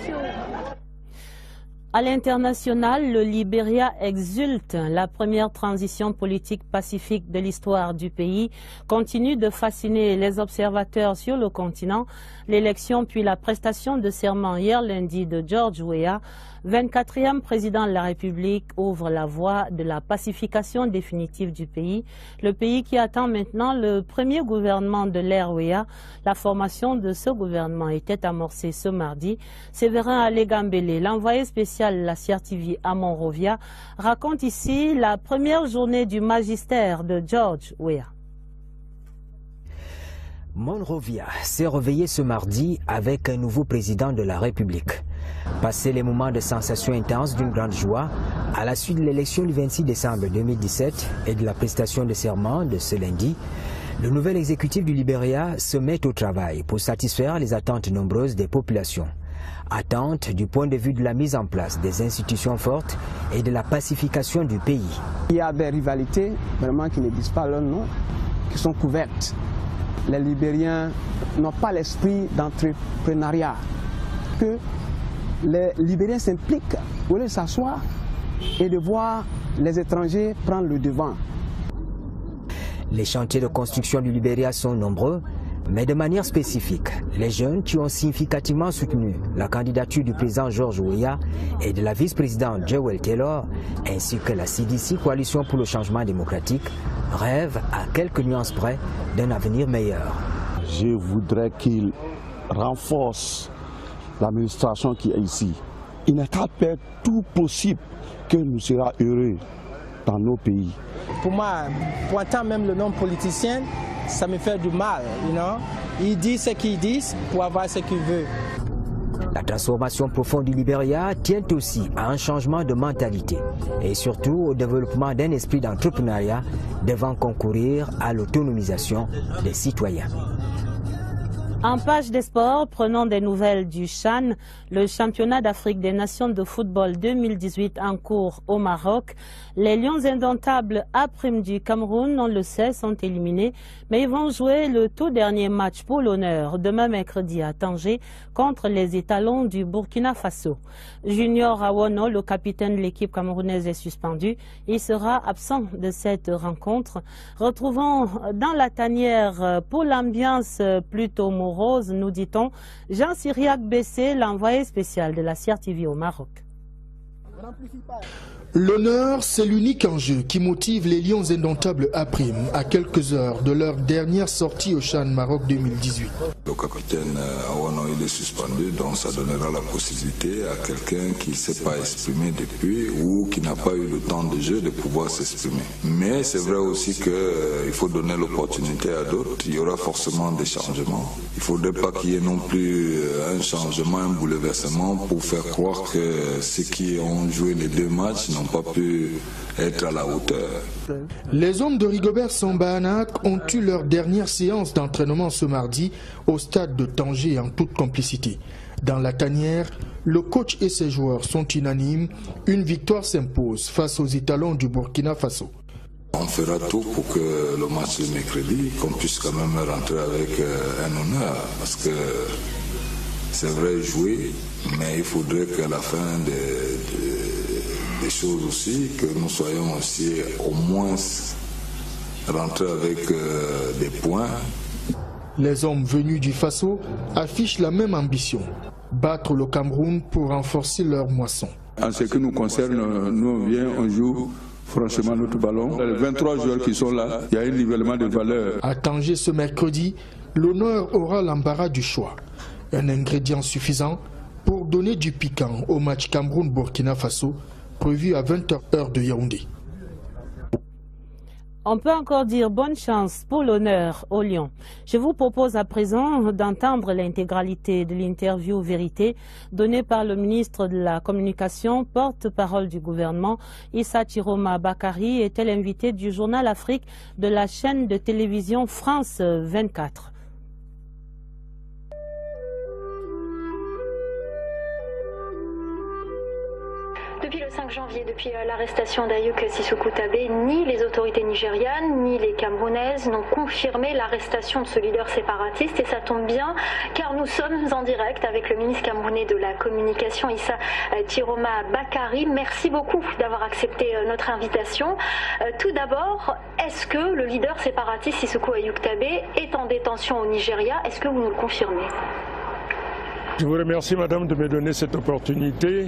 À l'international, le Libéria exulte. La première transition politique pacifique de l'histoire du pays continue de fasciner les observateurs sur le continent. L'élection puis la prestation de serment hier lundi de George Weah, 24e président de la République, ouvre la voie de la pacification définitive du pays. Le pays qui attend maintenant le premier gouvernement de l'ère Weah. La formation de ce gouvernement était amorcée ce mardi. Séverin Alégambélé, l'envoyé spécial de la CRTV à Monrovia, raconte ici la première journée du magistère de George Weah. Monrovia s'est réveillé ce mardi avec un nouveau président de la République. Passé les moments de sensation intense d'une grande joie, à la suite de l'élection du 26 décembre 2017 et de la prestation de serment de ce lundi, le nouvel exécutif du Libéria se met au travail pour satisfaire les attentes nombreuses des populations. Attentes du point de vue de la mise en place des institutions fortes et de la pacification du pays. Il y a des rivalités vraiment qui ne disent pas leur nom, qui sont couvertes. Les Libériens n'ont pas l'esprit d'entrepreneuriat. Que les Libériens s'impliquent au lieu de s'asseoir et de voir les étrangers prendre le devant. Les chantiers de construction du Libéria sont nombreux, mais de manière spécifique. Les jeunes qui ont significativement soutenu la candidature du président George Weah et de la vice-présidente Joel Taylor, ainsi que la CDC, Coalition pour le changement démocratique, rêvent à quelques nuances près d'un avenir meilleur. Je voudrais qu'il renforce l'administration qui est ici. Il n'est qu'à faire tout possible que nous serons heureux dans nos pays. Pour moi, pointant même le nom politicien, ça me fait du mal, you know? Il dit ce qu'il dit pour avoir ce qu'il veut. La transformation profonde du Libéria tient aussi à un changement de mentalité et surtout au développement d'un esprit d'entrepreneuriat devant concourir à l'autonomisation des citoyens. En page des sports, prenons des nouvelles du CHAN, le championnat d'Afrique des Nations de football 2018 en cours au Maroc. Les Lions indomptables A' du Cameroun, on le sait, sont éliminés, mais ils vont jouer le tout dernier match pour l'honneur demain mercredi à Tanger contre les étalons du Burkina Faso. Junior Awono, le capitaine de l'équipe camerounaise, est suspendu. Il sera absent de cette rencontre. Retrouvons dans la tanière pour l'ambiance plutôt morose, nous dit-on, Jean-Cyriac Bessé, l'envoyé spécial de la CRTV au Maroc. L'honneur, c'est l'unique enjeu qui motive les Lions indomptables A' à quelques heures de leur dernière sortie au CHAN Maroc 2018. Le capitaine Awono, il est suspendu, donc ça donnera la possibilité à quelqu'un qui ne s'est pas exprimé depuis ou qui n'a pas eu le temps de jeu de pouvoir s'exprimer. Mais c'est vrai aussi qu'il faut donner l'opportunité à d'autres. Il y aura forcément des changements. Il ne faudrait pas qu'il y ait non plus un changement, un bouleversement pour faire croire que ceux qui ont joué les deux matchs n'ont pas pu être à la hauteur. Les hommes de Rigobert Sambanac ont eu leur dernière séance d'entraînement ce mardi au stade de Tanger en toute complicité. Dans la tanière, le coach et ses joueurs sont unanimes. Une victoire s'impose face aux étalons du Burkina Faso. On fera tout pour que le match de mercredi, qu'on puisse quand même rentrer avec un honneur. Parce que c'est vrai jouer, mais il faudrait qu'à la fin des choses aussi, que nous soyons aussi au moins rentrés avec des points. Les hommes venus du Faso affichent la même ambition, battre le Cameroun pour renforcer leur moisson. En ce qui nous concerne, nous on vient, on joue franchement notre ballon. Les 23 joueurs qui sont là, il y a un nivellement de valeur. À Tanger ce mercredi, l'honneur aura l'embarras du choix. Un ingrédient suffisant pour donner du piquant au match Cameroun-Burkina Faso prévu à 20h heure de Yaoundé. On peut encore dire bonne chance pour l'honneur aux Lions. Je vous propose à présent d'entendre l'intégralité de l'interview vérité donnée par le ministre de la Communication, porte-parole du gouvernement, Issa Chiroma Bakari, était l'invité du journal Afrique de la chaîne de télévision France 24. Depuis le 5 janvier, depuis l'arrestation d'Ayouk Sissoko Tabé, ni les autorités nigérianes ni les camerounaises n'ont confirmé l'arrestation de ce leader séparatiste. Et ça tombe bien car nous sommes en direct avec le ministre camerounais de la Communication, Issa Chiroma Bakari. Merci beaucoup d'avoir accepté notre invitation. Tout d'abord, est-ce que le leader séparatiste Sissoko Ayouk Tabé est en détention au Nigeria? Est-ce que vous nous le confirmez? Je vous remercie, madame, de me donner cette opportunité.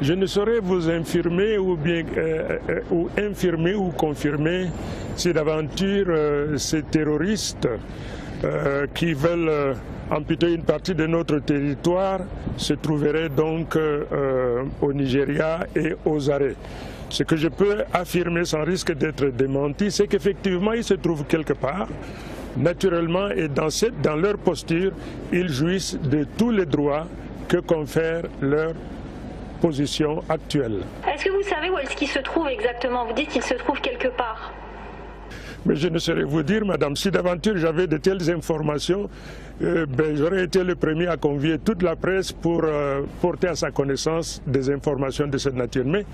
Je ne saurais vous infirmer ou confirmer si d'aventure ces terroristes qui veulent amputer une partie de notre territoire se trouveraient donc au Nigeria et aux arrêts. Ce que je peux affirmer sans risque d'être démenti, c'est qu'effectivement ils se trouvent quelque part. Naturellement, et dans leur posture, ils jouissent de tous les droits que confère leur position actuelle. Est-ce que vous savez où est-ce qu'il se trouve exactement? Vous dites qu'il se trouve quelque part. Mais je ne saurais vous dire, madame, si d'aventure j'avais de telles informations, j'aurais été le premier à convier toute la presse pour porter à sa connaissance des informations de cette nature. Mais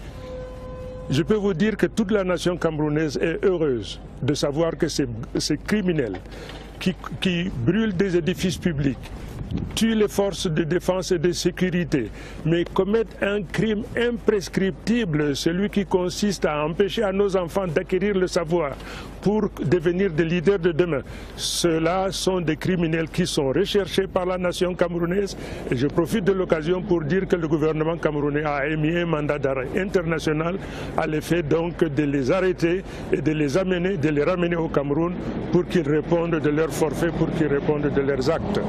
je peux vous dire que toute la nation camerounaise est heureuse de savoir que ces criminels qui brûlent des édifices publics, tuent les forces de défense et de sécurité, mais commettent un crime imprescriptible, celui qui consiste à empêcher à nos enfants d'acquérir le savoir pour devenir des leaders de demain. Ceux-là sont des criminels qui sont recherchés par la nation camerounaise et je profite de l'occasion pour dire que le gouvernement camerounais a émis un mandat d'arrêt international à l'effet donc de les arrêter et de les ramener au Cameroun pour qu'ils répondent de leurs forfaits, pour qu'ils répondent de leurs actes.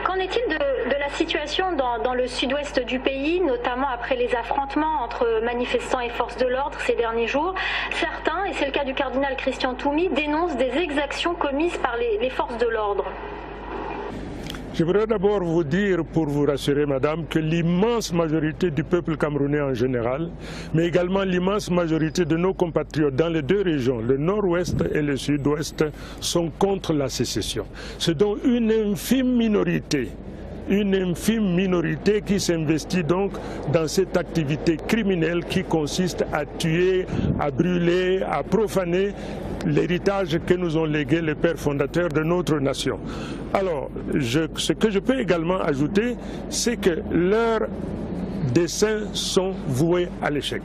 Qu'en est-il de la situation dans le sud-ouest du pays, notamment après les affrontements entre manifestants et forces de l'ordre ces derniers jours? Certains, et c'est le cas du cardinal Christian Toumi, dénoncent des exactions commises par les forces de l'ordre. Je voudrais d'abord vous dire, pour vous rassurer, madame, que l'immense majorité du peuple camerounais en général, mais également l'immense majorité de nos compatriotes dans les deux régions, le nord-ouest et le sud-ouest, sont contre la sécession. C'est donc une infime minorité qui s'investit donc dans cette activité criminelle qui consiste à tuer, à brûler, à profaner l'héritage que nous ont légué les pères fondateurs de notre nation. Alors, ce que je peux également ajouter, c'est que leurs desseins sont voués à l'échec.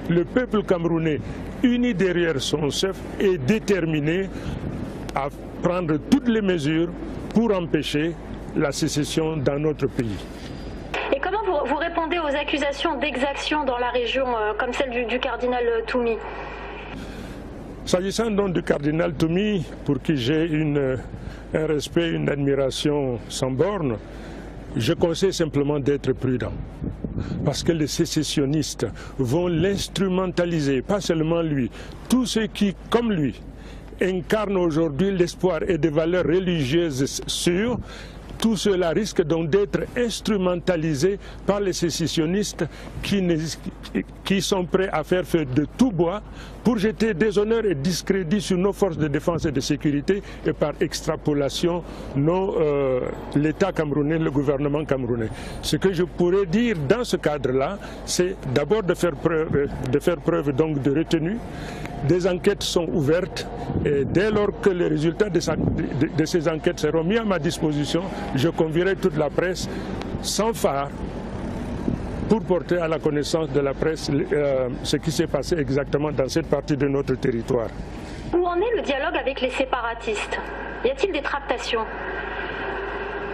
Le peuple camerounais, uni derrière son chef, est déterminé à prendre toutes les mesures pour empêcher la sécession dans notre pays. Et comment vous répondez aux accusations d'exaction dans la région, comme celle du cardinal Toumi? S'agissant donc du cardinal Toumi, pour qui j'ai un respect, une admiration sans borne, je conseille simplement d'être prudent. Parce que les sécessionnistes vont l'instrumentaliser, pas seulement lui, tous ceux qui, comme lui, incarnent aujourd'hui l'espoir et des valeurs religieuses sûres. Tout cela risque donc d'être instrumentalisé par les sécessionnistes qui sont prêts à faire feu de tout bois pour jeter déshonneur et discrédit sur nos forces de défense et de sécurité et par extrapolation l'État camerounais, le gouvernement camerounais. Ce que je pourrais dire dans ce cadre-là, c'est d'abord de faire preuve donc de retenue. Des enquêtes sont ouvertes et dès lors que les résultats de ces enquêtes seront mis à ma disposition, je convierai toute la presse sans phare pour porter à la connaissance de la presse ce qui s'est passé exactement dans cette partie de notre territoire. Où en est le dialogue avec les séparatistes? Y a-t-il des tractations?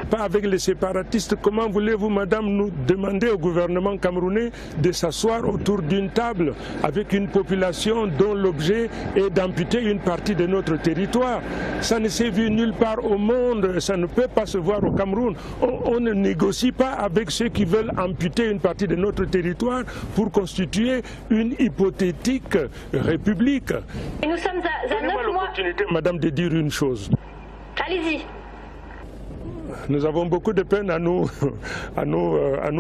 Pas avec les séparatistes. Comment voulez-vous, madame, nous demander au gouvernement camerounais de s'asseoir autour d'une table avec une population dont l'objet est d'amputer une partie de notre territoire? Ça ne s'est vu nulle part au monde, ça ne peut pas se voir au Cameroun. On ne négocie pas avec ceux qui veulent amputer une partie de notre territoire pour constituer une hypothétique république. Et nous sommes à 9 mois. Donnez-moi l'opportunité, madame, de dire une chose. Allez-y. Nous avons beaucoup de peine à nous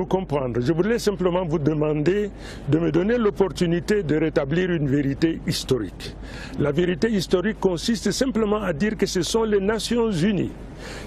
comprendre. Je voulais simplement vous demander de me donner l'opportunité de rétablir une vérité historique. La vérité historique consiste simplement à dire que ce sont les Nations Unies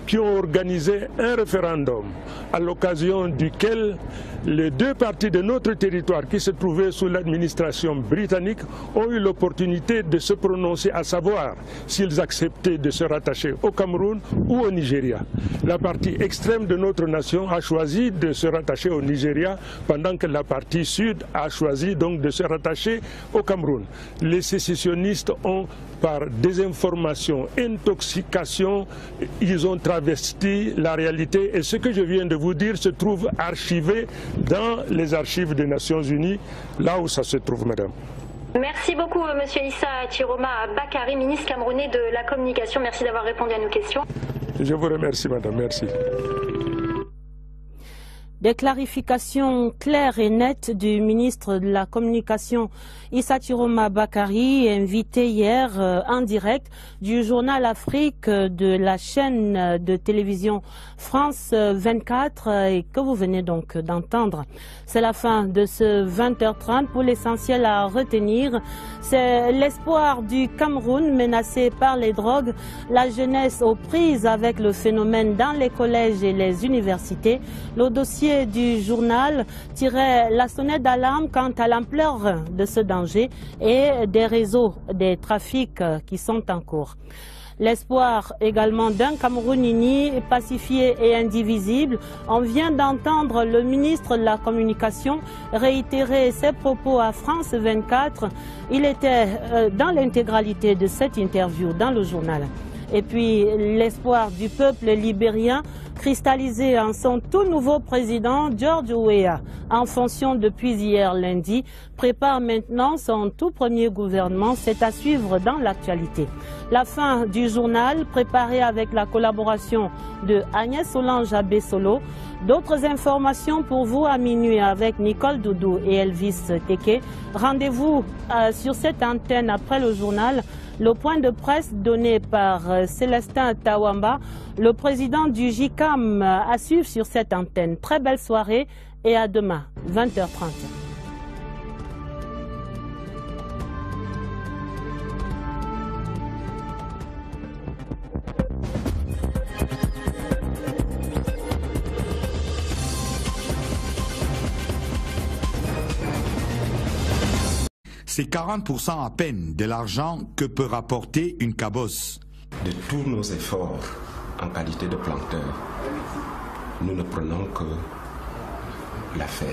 qui ont organisé un référendum à l'occasion duquel les deux parties de notre territoire qui se trouvaient sous l'administration britannique ont eu l'opportunité de se prononcer, à savoir s'ils acceptaient de se rattacher au Cameroun ou au Nigeria. La partie extrême de notre nation a choisi de se rattacher au Nigeria, pendant que la partie sud a choisi donc de se rattacher au Cameroun. Les sécessionnistes ont, par désinformation, intoxication, ils ont travesti la réalité et ce que je viens de vous dire se trouve archivé dans les archives des Nations Unies, là où ça se trouve, madame. Merci beaucoup, monsieur Issa Chiroma Bakary, ministre camerounais de la communication. Merci d'avoir répondu à nos questions. Je vous remercie, madame. Merci. Des clarifications claires et nettes du ministre de la Communication Issa Chiroma Bakary, invité hier en direct du journal Afrique de la chaîne de télévision France 24 et que vous venez donc d'entendre. C'est la fin de ce 20h30. Pour l'essentiel à retenir, c'est l'espoir du Cameroun menacé par les drogues, la jeunesse aux prises avec le phénomène dans les collèges et les universités, le dossier du journal tirait la sonnette d'alarme quant à l'ampleur de ce danger et des réseaux, des trafics qui sont en cours. L'espoir également d'un Cameroun uni, pacifié et indivisible. On vient d'entendre le ministre de la Communication réitérer ses propos à France 24. Il était dans l'intégralité de cette interview dans le journal. Et puis l'espoir du peuple libérien cristallisé en son tout nouveau président George Weah, en fonction depuis hier lundi, prépare maintenant son tout premier gouvernement. C'est à suivre dans l'actualité. La fin du journal, préparé avec la collaboration de Agnès Solange Abessolo. D'autres informations pour vous à minuit avec Nicole Doudou et Elvis Teke. Rendez-vous sur cette antenne après le journal Le point de presse donné par Célestin Tawamba, le président du JICAM, à suivre sur cette antenne. Très belle soirée et à demain, 20h30. C'est 40% à peine de l'argent que peut rapporter une cabosse. De tous nos efforts en qualité de planteur, nous ne prenons que la fève.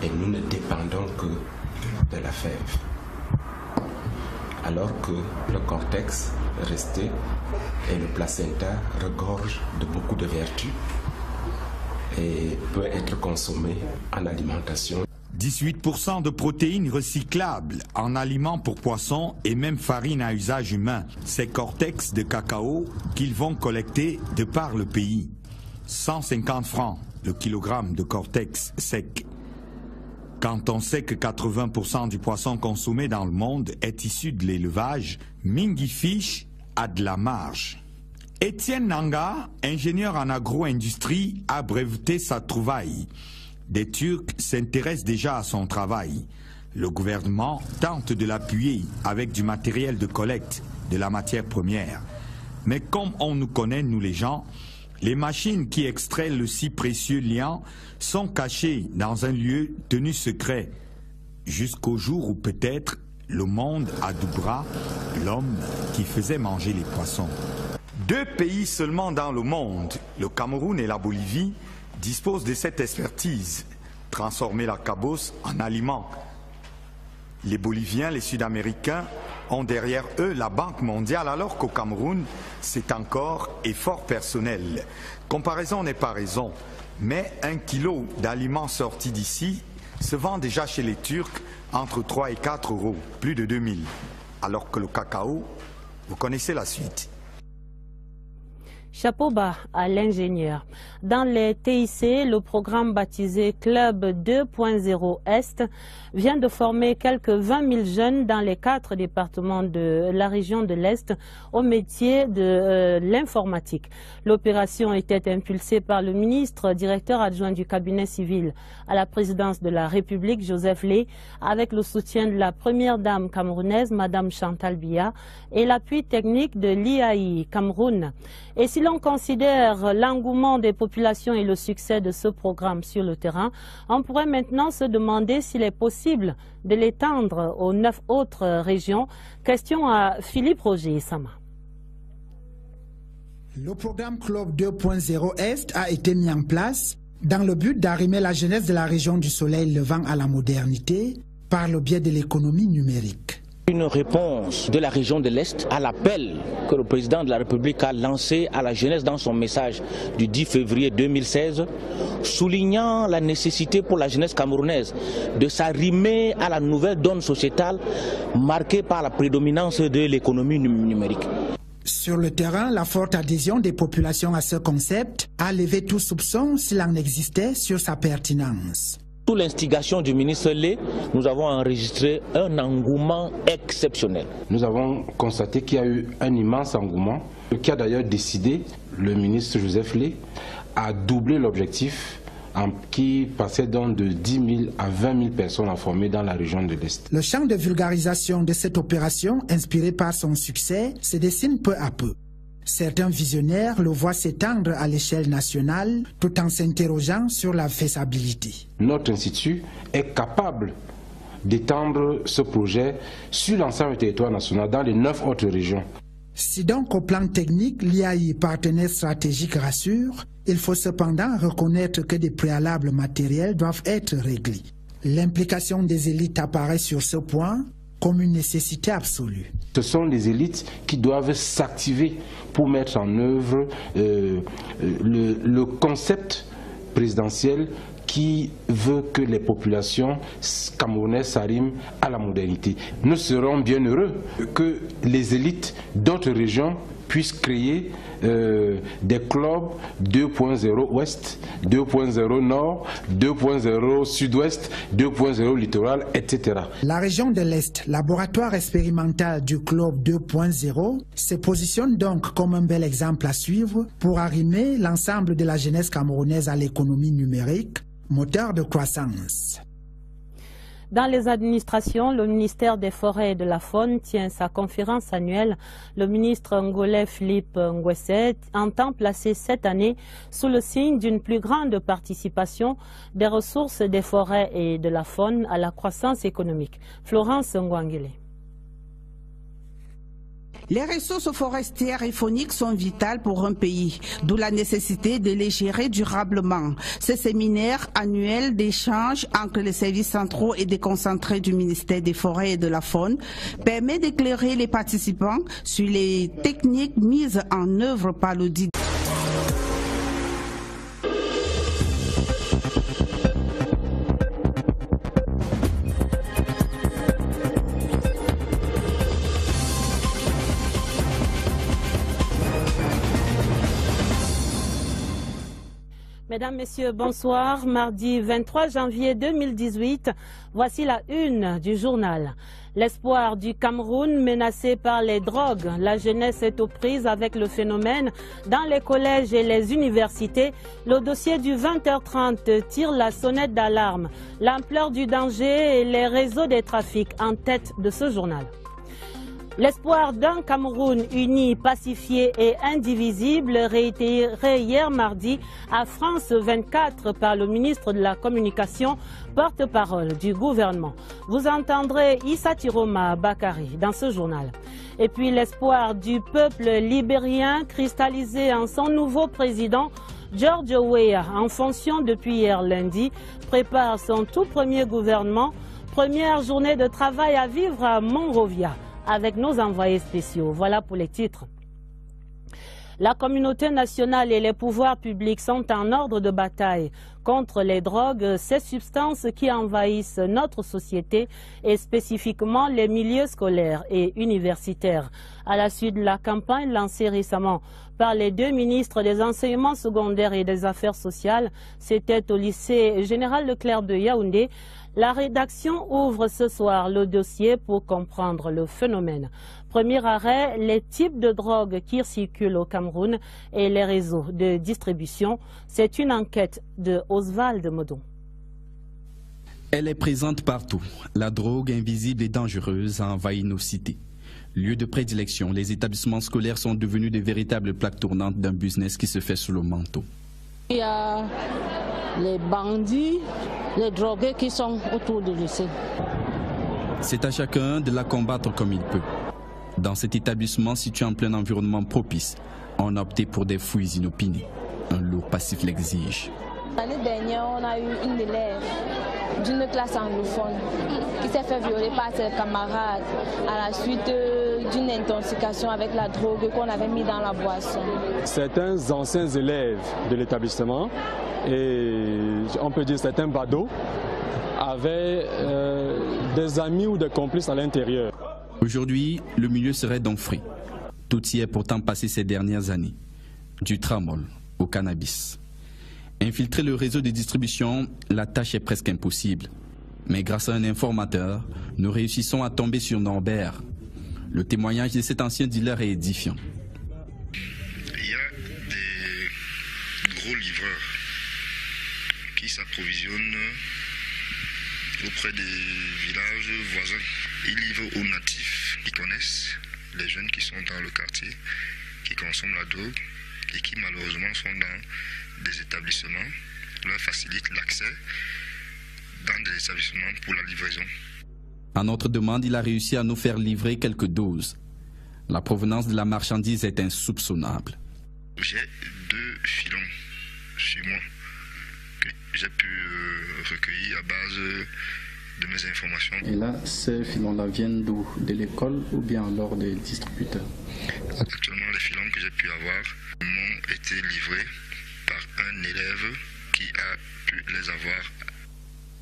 Et nous ne dépendons que de la fève. Alors que le cortex resté et le placenta regorgent de beaucoup de vertus et peut être consommé en alimentation. 18% de protéines recyclables en aliments pour poissons et même farine à usage humain. Ces cortex de cacao qu'ils vont collecter de par le pays. 150 francs le kilogramme de cortex sec. Quand on sait que 80% du poisson consommé dans le monde est issu de l'élevage, Mingi Fish a de la marge. Étienne Nanga, ingénieur en agro-industrie, a breveté sa trouvaille. Des Turcs s'intéressent déjà à son travail. Le gouvernement tente de l'appuyer avec du matériel de collecte de la matière première. Mais comme on nous connaît, nous les gens, les machines qui extraient le si précieux liant sont cachées dans un lieu tenu secret, jusqu'au jour où peut-être le monde adoubera l'homme qui faisait manger les poissons. 2 pays seulement dans le monde, le Cameroun et la Bolivie, disposent de cette expertise, transformer la cabosse en aliment. Les Boliviens, les Sud-Américains ont derrière eux la Banque mondiale, alors qu'au Cameroun, c'est encore effort personnel. Comparaison n'est pas raison, mais 1 kilo d'aliments sortis d'ici se vend déjà chez les Turcs entre 3 et 4 euros, plus de 2000. Alors que le cacao, vous connaissez la suite. Chapeau bas à l'ingénieur. Dans les TIC, le programme baptisé Club 2.0 Est vient de former quelques 20 000 jeunes dans les 4 départements de la région de l'Est au métier de l'informatique. L'opération était impulsée par le ministre directeur adjoint du cabinet civil à la présidence de la République, Joseph Lé, avec le soutien de la première dame camerounaise, Madame Chantal Biya, et l'appui technique de l'IAI Cameroun. Et si l'on considère l'engouement des populations et le succès de ce programme sur le terrain, on pourrait maintenant se demander s'il est possible de l'étendre aux 9 autres régions. Question à Philippe Roger Sama. Le programme Club 2.0 Est a été mis en place dans le but d'arrimer la jeunesse de la région du Soleil levant à la modernité par le biais de l'économie numérique. Une réponse de la région de l'Est à l'appel que le président de la République a lancé à la jeunesse dans son message du 10 février 2016, soulignant la nécessité pour la jeunesse camerounaise de s'arrimer à la nouvelle donne sociétale marquée par la prédominance de l'économie numérique. Sur le terrain, la forte adhésion des populations à ce concept a levé tout soupçon s'il en existait sur sa pertinence. Sous l'instigation du ministre Lé, nous avons enregistré un engouement exceptionnel. Nous avons constaté qu'il y a eu un immense engouement, qui a d'ailleurs décidé, le ministre Joseph Lé, à doubler l'objectif qui passait donc de 10 000 à 20 000 personnes à former dans la région de l'Est. Le champ de vulgarisation de cette opération, inspiré par son succès, se dessine peu à peu. Certains visionnaires le voient s'étendre à l'échelle nationale tout en s'interrogeant sur la faisabilité. Notre institut est capable d'étendre ce projet sur l'ensemble du territoire national dans les 9 autres régions. Si donc au plan technique, l'IAI, partenaire stratégique, rassure, il faut cependant reconnaître que des préalables matériels doivent être réglés. L'implication des élites apparaît sur ce point comme une nécessité absolue. Ce sont les élites qui doivent s'activer pour mettre en œuvre le concept présidentiel qui veut que les populations camerounaises s'arriment à la modernité. Nous serons bien heureux que les élites d'autres régions puissent créer des clubs 2.0 ouest, 2.0 nord, 2.0 sud-ouest, 2.0 littoral, etc. La région de l'Est, laboratoire expérimental du club 2.0, se positionne donc comme un bel exemple à suivre pour arrimer l'ensemble de la jeunesse camerounaise à l'économie numérique, moteur de croissance. Dans les administrations, le ministère des Forêts et de la Faune tient sa conférence annuelle. Le ministre angolais Philippe Ngwese entend placer cette année sous le signe d'une plus grande participation des ressources des forêts et de la faune à la croissance économique. Florence Ngwangele. Les ressources forestières et fauniques sont vitales pour un pays, d'où la nécessité de les gérer durablement. Ce séminaire annuel d'échange entre les services centraux et déconcentrés du ministère des Forêts et de la Faune permet d'éclairer les participants sur les techniques mises en œuvre par l'audit. Mesdames, Messieurs, bonsoir. Mardi 23 janvier 2018, voici la une du journal. L'espoir du Cameroun menacé par les drogues. La jeunesse est aux prises avec le phénomène dans les collèges et les universités. Le dossier du 20h30 tire la sonnette d'alarme. L'ampleur du danger et les réseaux des trafics en tête de ce journal. L'espoir d'un Cameroun uni, pacifié et indivisible, réitéré hier mardi à France 24 par le ministre de la Communication, porte-parole du gouvernement. Vous entendrez Issa Tiroma Bakari dans ce journal. Et puis l'espoir du peuple libérien cristallisé en son nouveau président, George Weah, en fonction depuis hier lundi, prépare son tout premier gouvernement. Première journée de travail à vivre à Monrovia, avec nos envoyés spéciaux. Voilà pour les titres. La communauté nationale et les pouvoirs publics sont en ordre de bataille contre les drogues, ces substances qui envahissent notre société et spécifiquement les milieux scolaires et universitaires. À la suite de la campagne lancée récemment par les deux ministres des enseignements secondaires et des affaires sociales, c'était au lycée Général Leclerc de Yaoundé. La rédaction ouvre ce soir le dossier pour comprendre le phénomène. Premier arrêt, les types de drogues qui circulent au Cameroun et les réseaux de distribution. C'est une enquête de Oswald Modon. Elle est présente partout. La drogue invisible et dangereuse a envahi nos cités. Lieu de prédilection, les établissements scolaires sont devenus de véritables plaques tournantes d'un business qui se fait sous le manteau. Il y a les bandits, les drogués qui sont autour du lycée. C'est à chacun de la combattre comme il peut. Dans cet établissement situé en plein environnement propice, on a opté pour des fouilles inopinées. Un lot passif l'exige. L'année dernière, on a eu une élève d'une classe anglophone qui s'est fait violer par ses camarades à la suite d'une intoxication avec la drogue qu'on avait mis dans la boisson. Certains anciens élèves de l'établissement, et on peut dire certains badauds, avaient des amis ou des complices à l'intérieur. Aujourd'hui, le milieu serait donc frais. Tout y est pourtant passé ces dernières années. Du tramol au cannabis. Infiltrer le réseau de distribution, la tâche est presque impossible. Mais grâce à un informateur, nous réussissons à tomber sur Norbert. Le témoignage de cet ancien dealer est édifiant. Il y a des gros livreurs qui s'approvisionnent auprès des villages voisins. Ils livrent aux natifs qui connaissent les jeunes qui sont dans le quartier, qui consomment la drogue et qui malheureusement sont dans des établissements, leur facilitent l'accès dans des établissements pour la livraison. À notre demande, il a réussi à nous faire livrer quelques doses. La provenance de la marchandise est insoupçonnable. J'ai 2 filons sur moi que j'ai pu recueillir à base de mes informations. Et là, ces filons-là viennent d'où? De l'école ou bien alors des distributeurs? Actuellement, les filons que j'ai pu avoir m'ont été livrés par un élève qui a pu les avoir.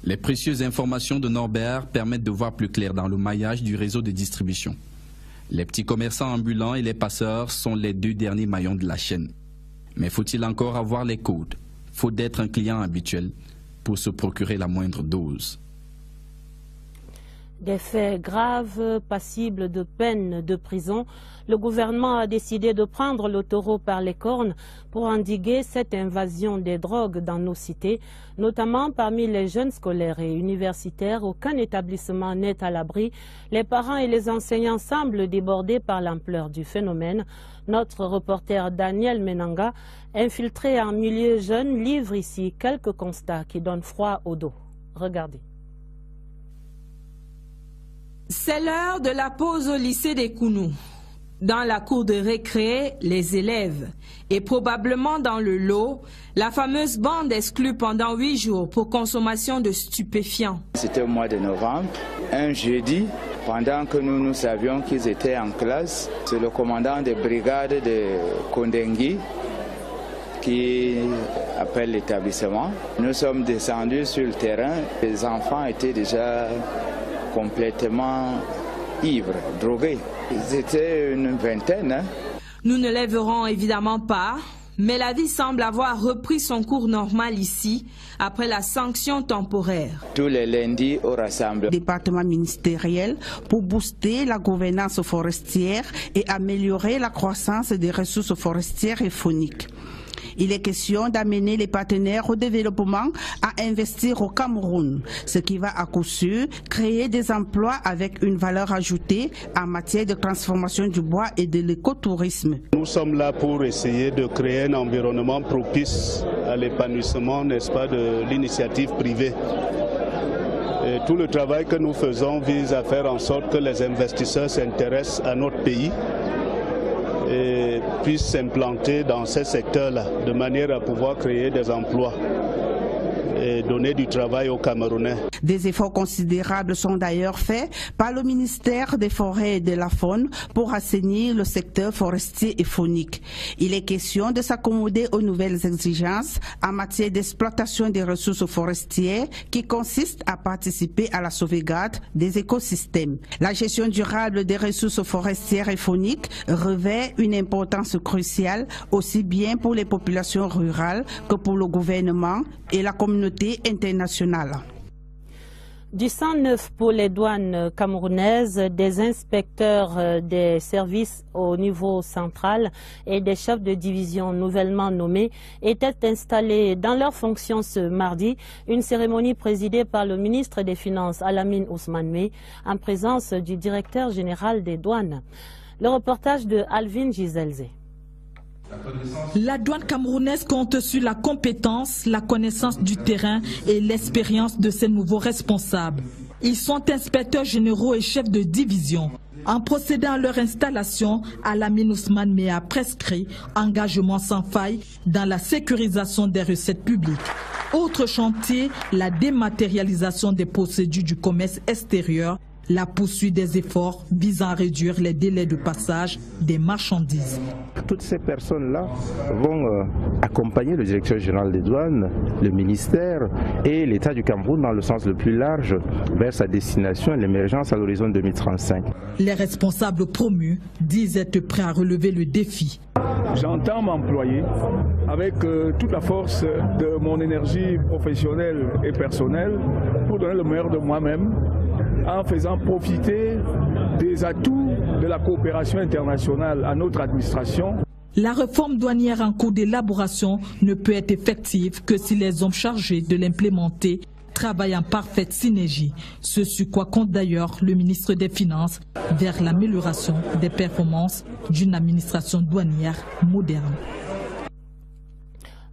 Les précieuses informations de Norbert permettent de voir plus clair dans le maillage du réseau de distribution. Les petits commerçants ambulants et les passeurs sont les deux derniers maillons de la chaîne. Mais faut-il encore avoir les codes, faute d'être un client habituel, pour se procurer la moindre dose? Des faits graves, passibles de peine de prison, le gouvernement a décidé de prendre le taureau par les cornes pour endiguer cette invasion des drogues dans nos cités, notamment parmi les jeunes scolaires et universitaires. Aucun établissement n'est à l'abri. Les parents et les enseignants semblent débordés par l'ampleur du phénomène. Notre reporter Daniel Menanga, infiltré en milieu jeune, livre ici quelques constats qui donnent froid au dos. Regardez. C'est l'heure de la pause au lycée des Kounou. Dans la cour de récré, les élèves. Et probablement dans le lot, la fameuse bande exclue pendant 8 jours pour consommation de stupéfiants. C'était au mois de novembre, un jeudi, pendant que nous savions qu'ils étaient en classe. C'est le commandant de brigade de Kondengui qui appelle l'établissement. Nous sommes descendus sur le terrain. Les enfants étaient déjà complètement ivres, drogués. Ils étaient une vingtaine. Nous ne les verrons évidemment pas, mais la vie semble avoir repris son cours normal ici, après la sanction temporaire. Tous les lundis au rassemblement. Département ministériel pour booster la gouvernance forestière et améliorer la croissance des ressources forestières et fauniques. Il est question d'amener les partenaires au développement à investir au Cameroun, ce qui va à coup sûr créer des emplois avec une valeur ajoutée en matière de transformation du bois et de l'écotourisme. Nous sommes là pour essayer de créer un environnement propice à l'épanouissement, n'est-ce pas, de l'initiative privée. Et tout le travail que nous faisons vise à faire en sorte que les investisseurs s'intéressent à notre pays et puissent s'implanter dans ces secteurs-là, de manière à pouvoir créer des emplois et donner du travail aux Camerounais. Des efforts considérables sont d'ailleurs faits par le ministère des Forêts et de la Faune pour assainir le secteur forestier et faunique. Il est question de s'accommoder aux nouvelles exigences en matière d'exploitation des ressources forestières qui consistent à participer à la sauvegarde des écosystèmes. La gestion durable des ressources forestières et fauniques revêt une importance cruciale aussi bien pour les populations rurales que pour le gouvernement et la communauté internationale. Du sang neuf pour les douanes camerounaises, des inspecteurs des services au niveau central et des chefs de division nouvellement nommés étaient installés dans leurs fonctions ce mardi. Une cérémonie présidée par le ministre des Finances Alamine Ousmane Mey en présence du directeur général des douanes. Le reportage de Alvin Giselze. La douane camerounaise compte sur la compétence, la connaissance du terrain et l'expérience de ses nouveaux responsables. Ils sont inspecteurs généraux et chefs de division. En procédant à leur installation, Alamine Ousmane Mey a prescrit engagement sans faille dans la sécurisation des recettes publiques. Autre chantier, la dématérialisation des procédures du commerce extérieur, la poursuite des efforts visant à réduire les délais de passage des marchandises. Toutes ces personnes-là vont accompagner le directeur général des douanes, le ministère et l'État du Cameroun dans le sens le plus large vers sa destination et l'émergence à l'horizon 2035. Les responsables promus disent être prêts à relever le défi. J'entends m'employer avec toute la force de mon énergie professionnelle et personnelle pour donner le meilleur de moi-même, en faisant profiter des atouts de la coopération internationale à notre administration. La réforme douanière en cours d'élaboration ne peut être effective que si les hommes chargés de l'implémenter travaillent en parfaite synergie, ce sur quoi compte d'ailleurs le ministre des Finances vers l'amélioration des performances d'une administration douanière moderne.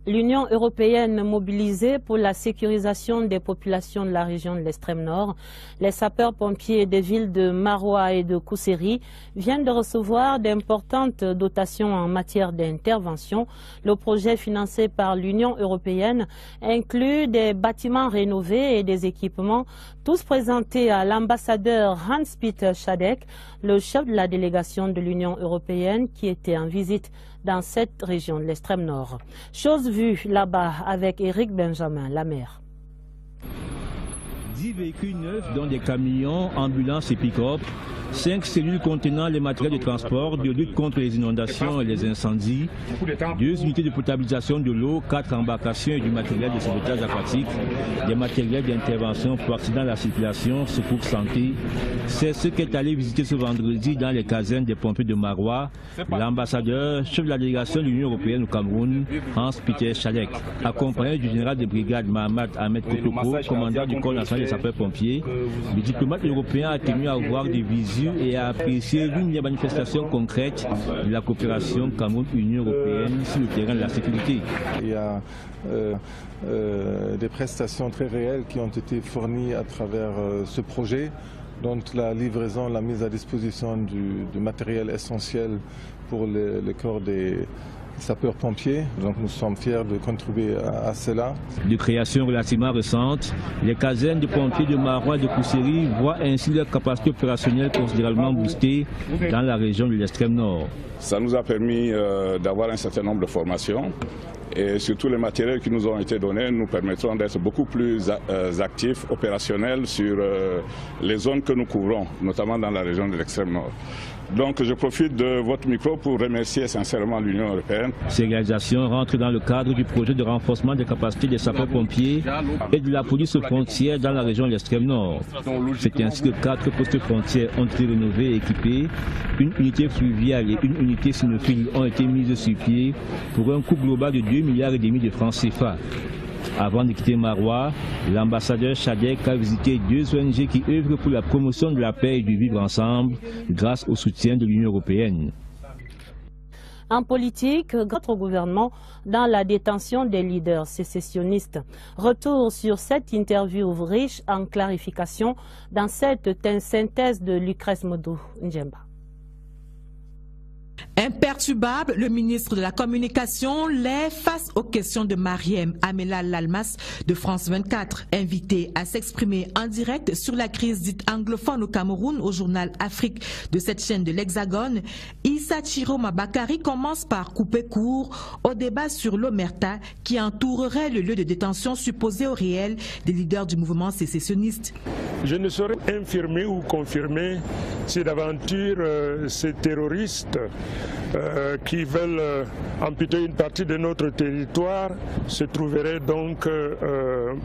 L'Union européenne mobilisée pour la sécurisation des populations de la région de l'extrême nord. Les sapeurs-pompiers des villes de Maroua et de Kousséri viennent de recevoir d'importantes dotations en matière d'intervention. Le projet financé par l'Union européenne inclut des bâtiments rénovés et des équipements, tous présentés à l'ambassadeur Hans-Peter Schadek, le chef de la délégation de l'Union européenne qui était en visite dans cette région de l'extrême nord. Chose vue là-bas avec Eric Benjamin, la maire. 10 véhicules neufs, dont des camions, ambulances et pick-up, 5 cellules contenant les matériels de transport, de lutte contre les inondations et les incendies, 2 unités de potabilisation de l'eau, 4 embarcations et du matériel de sauvetage aquatique, des matériels d'intervention pour accidents de la circulation, secours santé. C'est ce qu'est allé visiter ce vendredi dans les casernes des pompiers de Marois l'ambassadeur, chef de la délégation de l'Union européenne au Cameroun, Hans-Peter Schadek, accompagné du général de brigade Mahamat Ahmed Kotoko, commandant du corps national des sapeurs-pompiers. Le diplomate européen a tenu à avoir des visus et à apprécier l'une des manifestations concrètes de la coopération Cameroun-Union européenne sur le terrain de la sécurité. Il y a des prestations très réelles qui ont été fournies à travers ce projet, dont la livraison, la mise à disposition du matériel essentiel pour le corps des sapeurs-pompiers. Donc nous sommes fiers de contribuer à cela. De création relativement récente, les casernes de pompiers de Marois et de Kousséry voient ainsi leur capacité opérationnelle considérablement boostée dans la région de l'extrême nord. Ça nous a permis d'avoir un certain nombre de formations. Et surtout les matériels qui nous ont été donnés nous permettront d'être beaucoup plus actifs, opérationnels sur les zones que nous couvrons, notamment dans la région de l'extrême nord. Donc je profite de votre micro pour remercier sincèrement l'Union européenne. Ces réalisations rentrent dans le cadre du projet de renforcement des capacités des sapeurs-pompiers et de la police frontière dans la région de l'extrême nord. C'est ainsi que 4 postes frontières ont été rénovés et équipés. Une unité fluviale et une unité cynophile ont été mises sur pied pour un coût global de 2,5 milliards de francs CFA. Avant de quitter Marois, l'ambassadeur Schadek a visité 2 ONG qui œuvrent pour la promotion de la paix et du vivre ensemble grâce au soutien de l'Union européenne. En politique, notre gouvernement dans la détention des leaders sécessionnistes. Retour sur cette interview riche en clarifications dans cette synthèse de Lucrèce Modou Ndjemba. Imperturbable, le ministre de la Communication l'est face aux questions de Mariem Amela Lalmas de France 24, invité à s'exprimer en direct sur la crise dite anglophone au Cameroun au journal Afrique de cette chaîne de l'Hexagone. Issa Chiroma Bakari commence par couper court au débat sur l'omerta qui entourerait le lieu de détention supposé au réel des leaders du mouvement sécessionniste. Je ne saurais infirmer ou confirmer si d'aventure ces terroristes qui veulent amputer une partie de notre territoire se trouveraient donc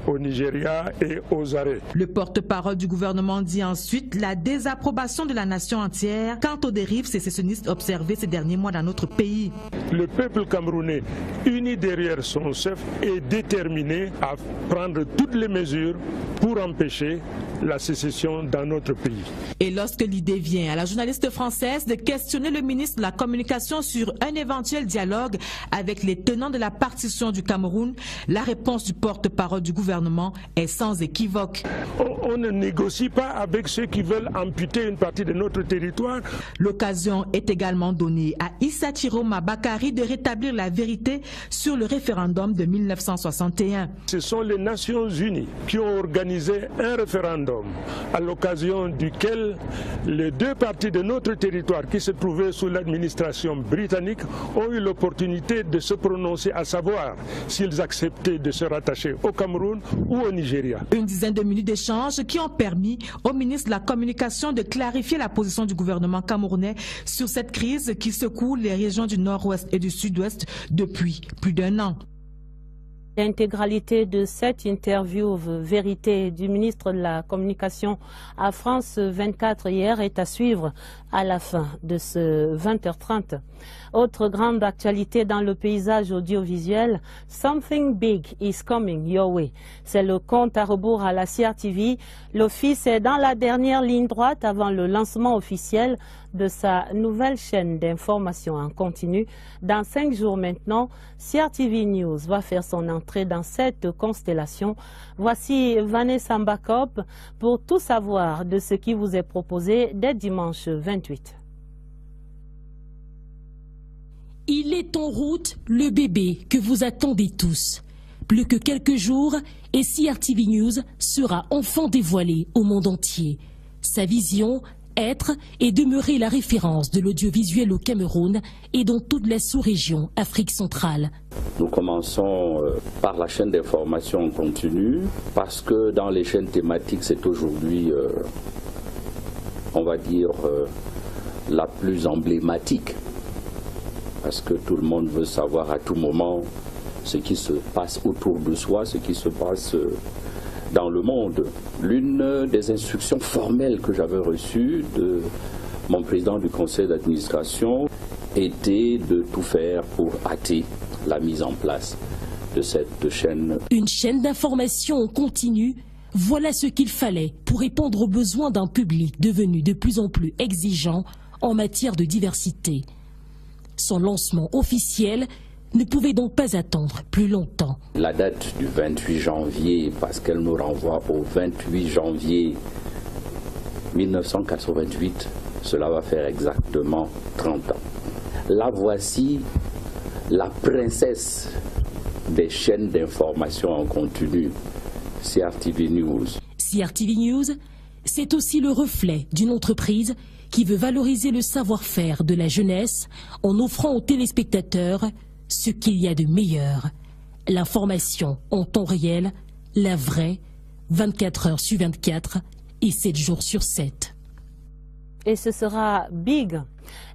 au Nigeria et aux arrêts. Le porte-parole du gouvernement dit ensuite la désapprobation de la nation entière quant aux dérives sécessionnistes observées ces derniers mois dans notre pays. Le peuple camerounais, uni derrière son chef, est déterminé à prendre toutes les mesures pour empêcher la sécession dans notre pays. Et lorsque l'idée vient à la journaliste française de questionner le ministre de la Communication sur un éventuel dialogue avec les tenants de la partition du Cameroun, la réponse du porte-parole du gouvernement est sans équivoque. On ne négocie pas avec ceux qui veulent amputer une partie de notre territoire. L'occasion est également donnée à Issa Chiroma Bakari de rétablir la vérité sur le référendum de 1961. Ce sont les Nations Unies qui ont organisé un référendum à l'occasion duquel les 2 parties de notre territoire qui se trouvaient sous l'administration britannique ont eu l'opportunité de se prononcer, à savoir s'ils acceptaient de se rattacher au Cameroun ou au Nigeria. Une dizaine de minutes d'échange qui ont permis au ministre de la Communication de clarifier la position du gouvernement camerounais sur cette crise qui secoue les régions du nord-ouest et du sud-ouest depuis plus d'1 an. L'intégralité de cette interview vérité du ministre de la Communication à France 24 hier est à suivre à la fin de ce 20h30. Autre grande actualité dans le paysage audiovisuel, Something Big is Coming Your Way. C'est le compte à rebours à la CRTV. L'office est dans la dernière ligne droite avant le lancement officiel de sa nouvelle chaîne d'information en continu. Dans 5 jours maintenant, CRTV News va faire son entrée dans cette constellation. Voici Vanessa Mbakop pour tout savoir de ce qui vous est proposé dès dimanche 28. Il est en route, le bébé que vous attendez tous. Plus que quelques jours et CRTV News sera enfin dévoilé au monde entier. Sa vision, être et demeurer la référence de l'audiovisuel au Cameroun et dans toute la sous-région Afrique centrale. Nous commençons par la chaîne d'information en continu parce que dans les chaînes thématiques, c'est aujourd'hui, on va dire, la plus emblématique. Parce que tout le monde veut savoir à tout moment ce qui se passe autour de soi, ce qui se passe dans le monde. L'une des instructions formelles que j'avais reçues de mon président du conseil d'administration était de tout faire pour hâter la mise en place de cette chaîne. Une chaîne d'information en continu, voilà ce qu'il fallait pour répondre aux besoins d'un public devenu de plus en plus exigeant en matière de diversité. Son lancement officiel ne pouvait donc pas attendre plus longtemps. La date du 28 janvier, parce qu'elle nous renvoie au 28 janvier 1988, cela va faire exactement 30 ans. La voici, la princesse des chaînes d'information en continu, CRTV News. CRTV News, c'est aussi le reflet d'une entreprise qui veut valoriser le savoir-faire de la jeunesse en offrant aux téléspectateurs ce qu'il y a de meilleur. L'information en temps réel, la vraie, 24 heures sur 24 et 7 jours sur 7. Et ce sera big.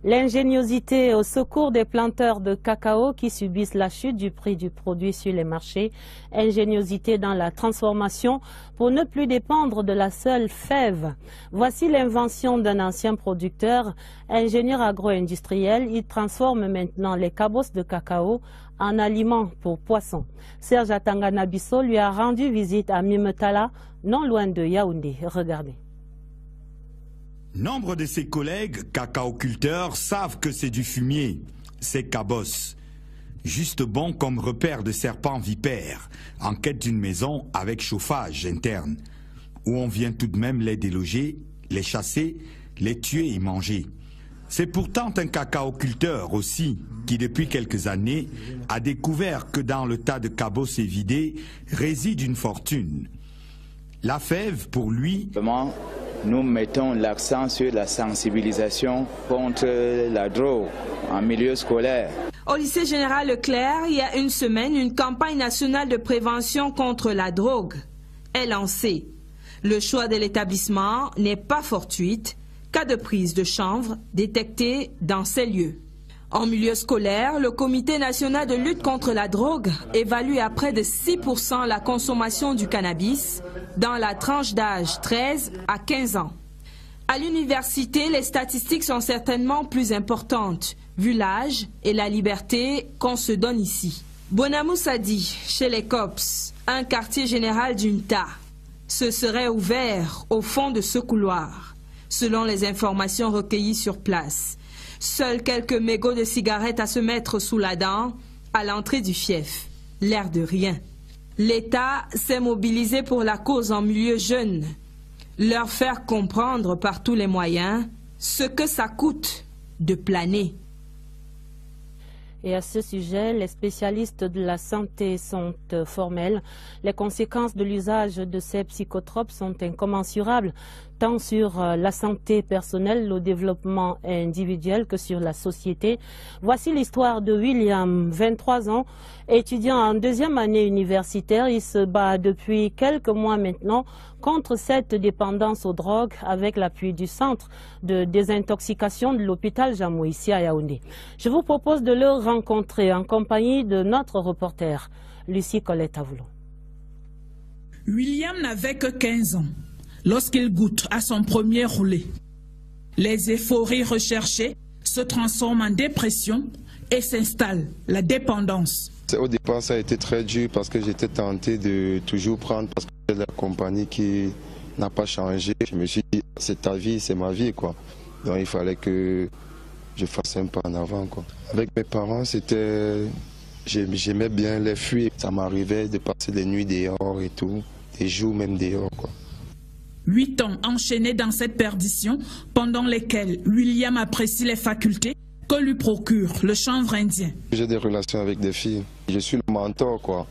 L'ingéniosité au secours des planteurs de cacao qui subissent la chute du prix du produit sur les marchés. Ingéniosité dans la transformation pour ne plus dépendre de la seule fève. Voici l'invention d'un ancien producteur, ingénieur agro-industriel. Il transforme maintenant les cabosses de cacao en aliments pour poissons. Serge Atangana-Bissau lui a rendu visite à Mimetala, non loin de Yaoundé. Regardez. Nombre de ses collègues cacaoculteurs savent que c'est du fumier, c'est cabosses. Juste bon comme repère de serpents vipères, en quête d'une maison avec chauffage interne, où on vient tout de même les déloger, les chasser, les tuer et manger. C'est pourtant un cacaoculteur aussi qui depuis quelques années a découvert que dans le tas de cabosses évidés réside une fortune. La fève, pour lui... Nous mettons l'accent sur la sensibilisation contre la drogue en milieu scolaire. Au lycée général Leclerc, il y a une semaine, une campagne nationale de prévention contre la drogue est lancée. Le choix de l'établissement n'est pas fortuite. Cas de prise de chanvre détecté dans ces lieux. En milieu scolaire, le Comité national de lutte contre la drogue évalue à près de 6% la consommation du cannabis dans la tranche d'âge 13 à 15 ans. À l'université, les statistiques sont certainement plus importantes, vu l'âge et la liberté qu'on se donne ici. Bonamou Sadi, chez les COPS, un quartier général d'UNTA, se serait ouvert au fond de ce couloir, selon les informations recueillies sur place. Seuls quelques mégots de cigarettes à se mettre sous la dent à l'entrée du fief. L'air de rien. L'État s'est mobilisé pour la cause en milieu jeune. Leur faire comprendre par tous les moyens ce que ça coûte de planer. Et à ce sujet, les spécialistes de la santé sont formels. Les conséquences de l'usage de ces psychotropes sont incommensurables, tant sur la santé personnelle, le développement individuel que sur la société. Voici l'histoire de William, 23 ans, étudiant en deuxième année universitaire. Il se bat depuis quelques mois maintenant contre cette dépendance aux drogues avec l'appui du centre de désintoxication de l'hôpital Jamou ici à Yaoundé. Je vous propose de le rencontrer en compagnie de notre reporter, Lucie Colette-Avoulon. William n'avait que 15 ans lorsqu'il goûte à son premier roulé. Les euphories recherchées se transforment en dépression et s'installe la dépendance. Au départ, ça a été très dur parce que j'étais tenté de toujours prendre parce que c'est la compagnie qui n'a pas changé. Je me suis dit, c'est ta vie, c'est ma vie, quoi. Donc il fallait que je fasse un pas en avant, quoi. Avec mes parents, j'aimais bien les fuir. Ça m'arrivait de passer des nuits dehors et tout, des jours même dehors, quoi. 8 ans enchaînés dans cette perdition, pendant lesquels William apprécie les facultés que lui procure le chanvre indien. J'ai des relations avec des filles. Je suis le mentor, quoi.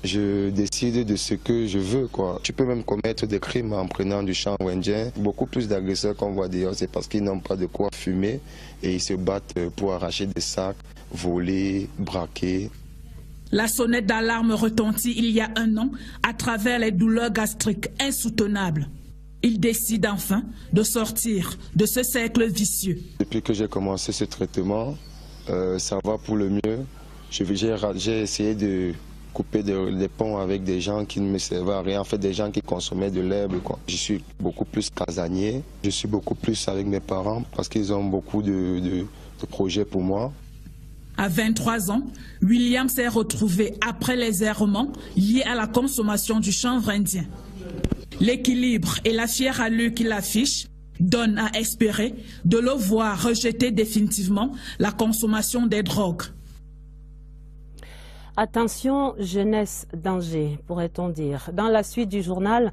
Je décide de ce que je veux, quoi. Tu peux même commettre des crimes en prenant du chanvre indien. Beaucoup plus d'agresseurs qu'on voit dehors, c'est parce qu'ils n'ont pas de quoi fumer et ils se battent pour arracher des sacs, voler, braquer. La sonnette d'alarme retentit il y a un an à travers les douleurs gastriques insoutenables. Il décide enfin de sortir de ce cercle vicieux. Depuis que j'ai commencé ce traitement, ça va pour le mieux. J'ai essayé de couper des ponts avec des gens qui ne me servaient à rien, en fait des gens qui consommaient de l'herbe, quoi. Je suis beaucoup plus casanier, je suis beaucoup plus avec mes parents parce qu'ils ont beaucoup de projets pour moi. À 23 ans, William s'est retrouvé après les errements liés à la consommation du chanvre indien. L'équilibre et la fière allure qu'il affiche donnent à espérer de le voir rejeter définitivement la consommation des drogues. Attention, jeunesse, danger, pourrait-on dire. Dans la suite du journal,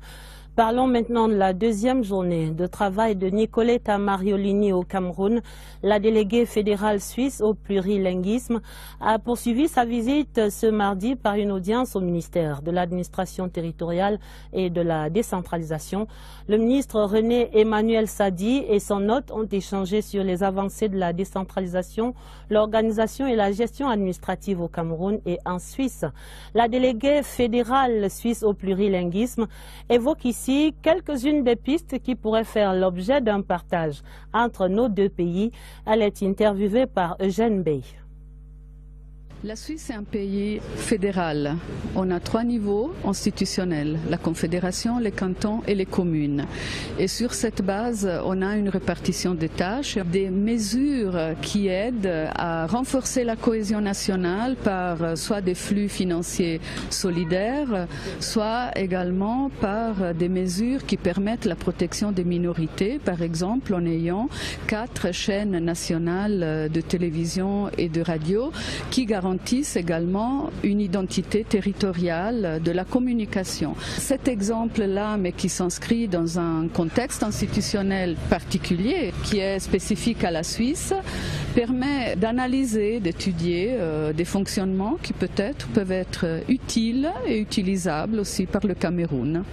parlons maintenant de la deuxième journée de travail de Nicoletta Mariolini au Cameroun. La déléguée fédérale suisse au plurilinguisme a poursuivi sa visite ce mardi par une audience au ministère de l'administration territoriale et de la décentralisation. Le ministre René Emmanuel Sadi et son hôte ont échangé sur les avancées de la décentralisation, l'organisation et la gestion administrative au Cameroun et en Suisse. La déléguée fédérale suisse au plurilinguisme évoque ici quelques-unes des pistes qui pourraient faire l'objet d'un partage entre nos deux pays. Elle est interviewée par Eugène Bey. La Suisse est un pays fédéral. On a 3 niveaux institutionnels, la Confédération, les cantons et les communes. Et sur cette base, on a une répartition des tâches, des mesures qui aident à renforcer la cohésion nationale par soit des flux financiers solidaires, soit également par des mesures qui permettent la protection des minorités, par exemple en ayant 4 chaînes nationales de télévision et de radio qui garantissent également une identité territoriale de la communication. Cet exemple-là, mais qui s'inscrit dans un contexte institutionnel particulier, qui est spécifique à la Suisse, permet d'analyser, d'étudier des fonctionnements qui peut-être peuvent être utiles et utilisables aussi par le Cameroun.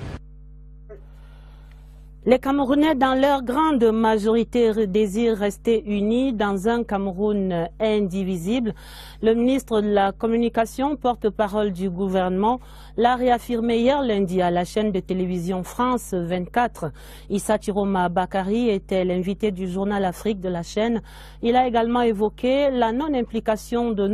Les Camerounais, dans leur grande majorité, désirent rester unis dans un Cameroun indivisible. Le ministre de la Communication, porte-parole du gouvernement, l'a réaffirmé hier lundi à la chaîne de télévision France 24. Issa Tiroma Bakari était l'invité du journal Afrique de la chaîne. Il a également évoqué la non-implication de notre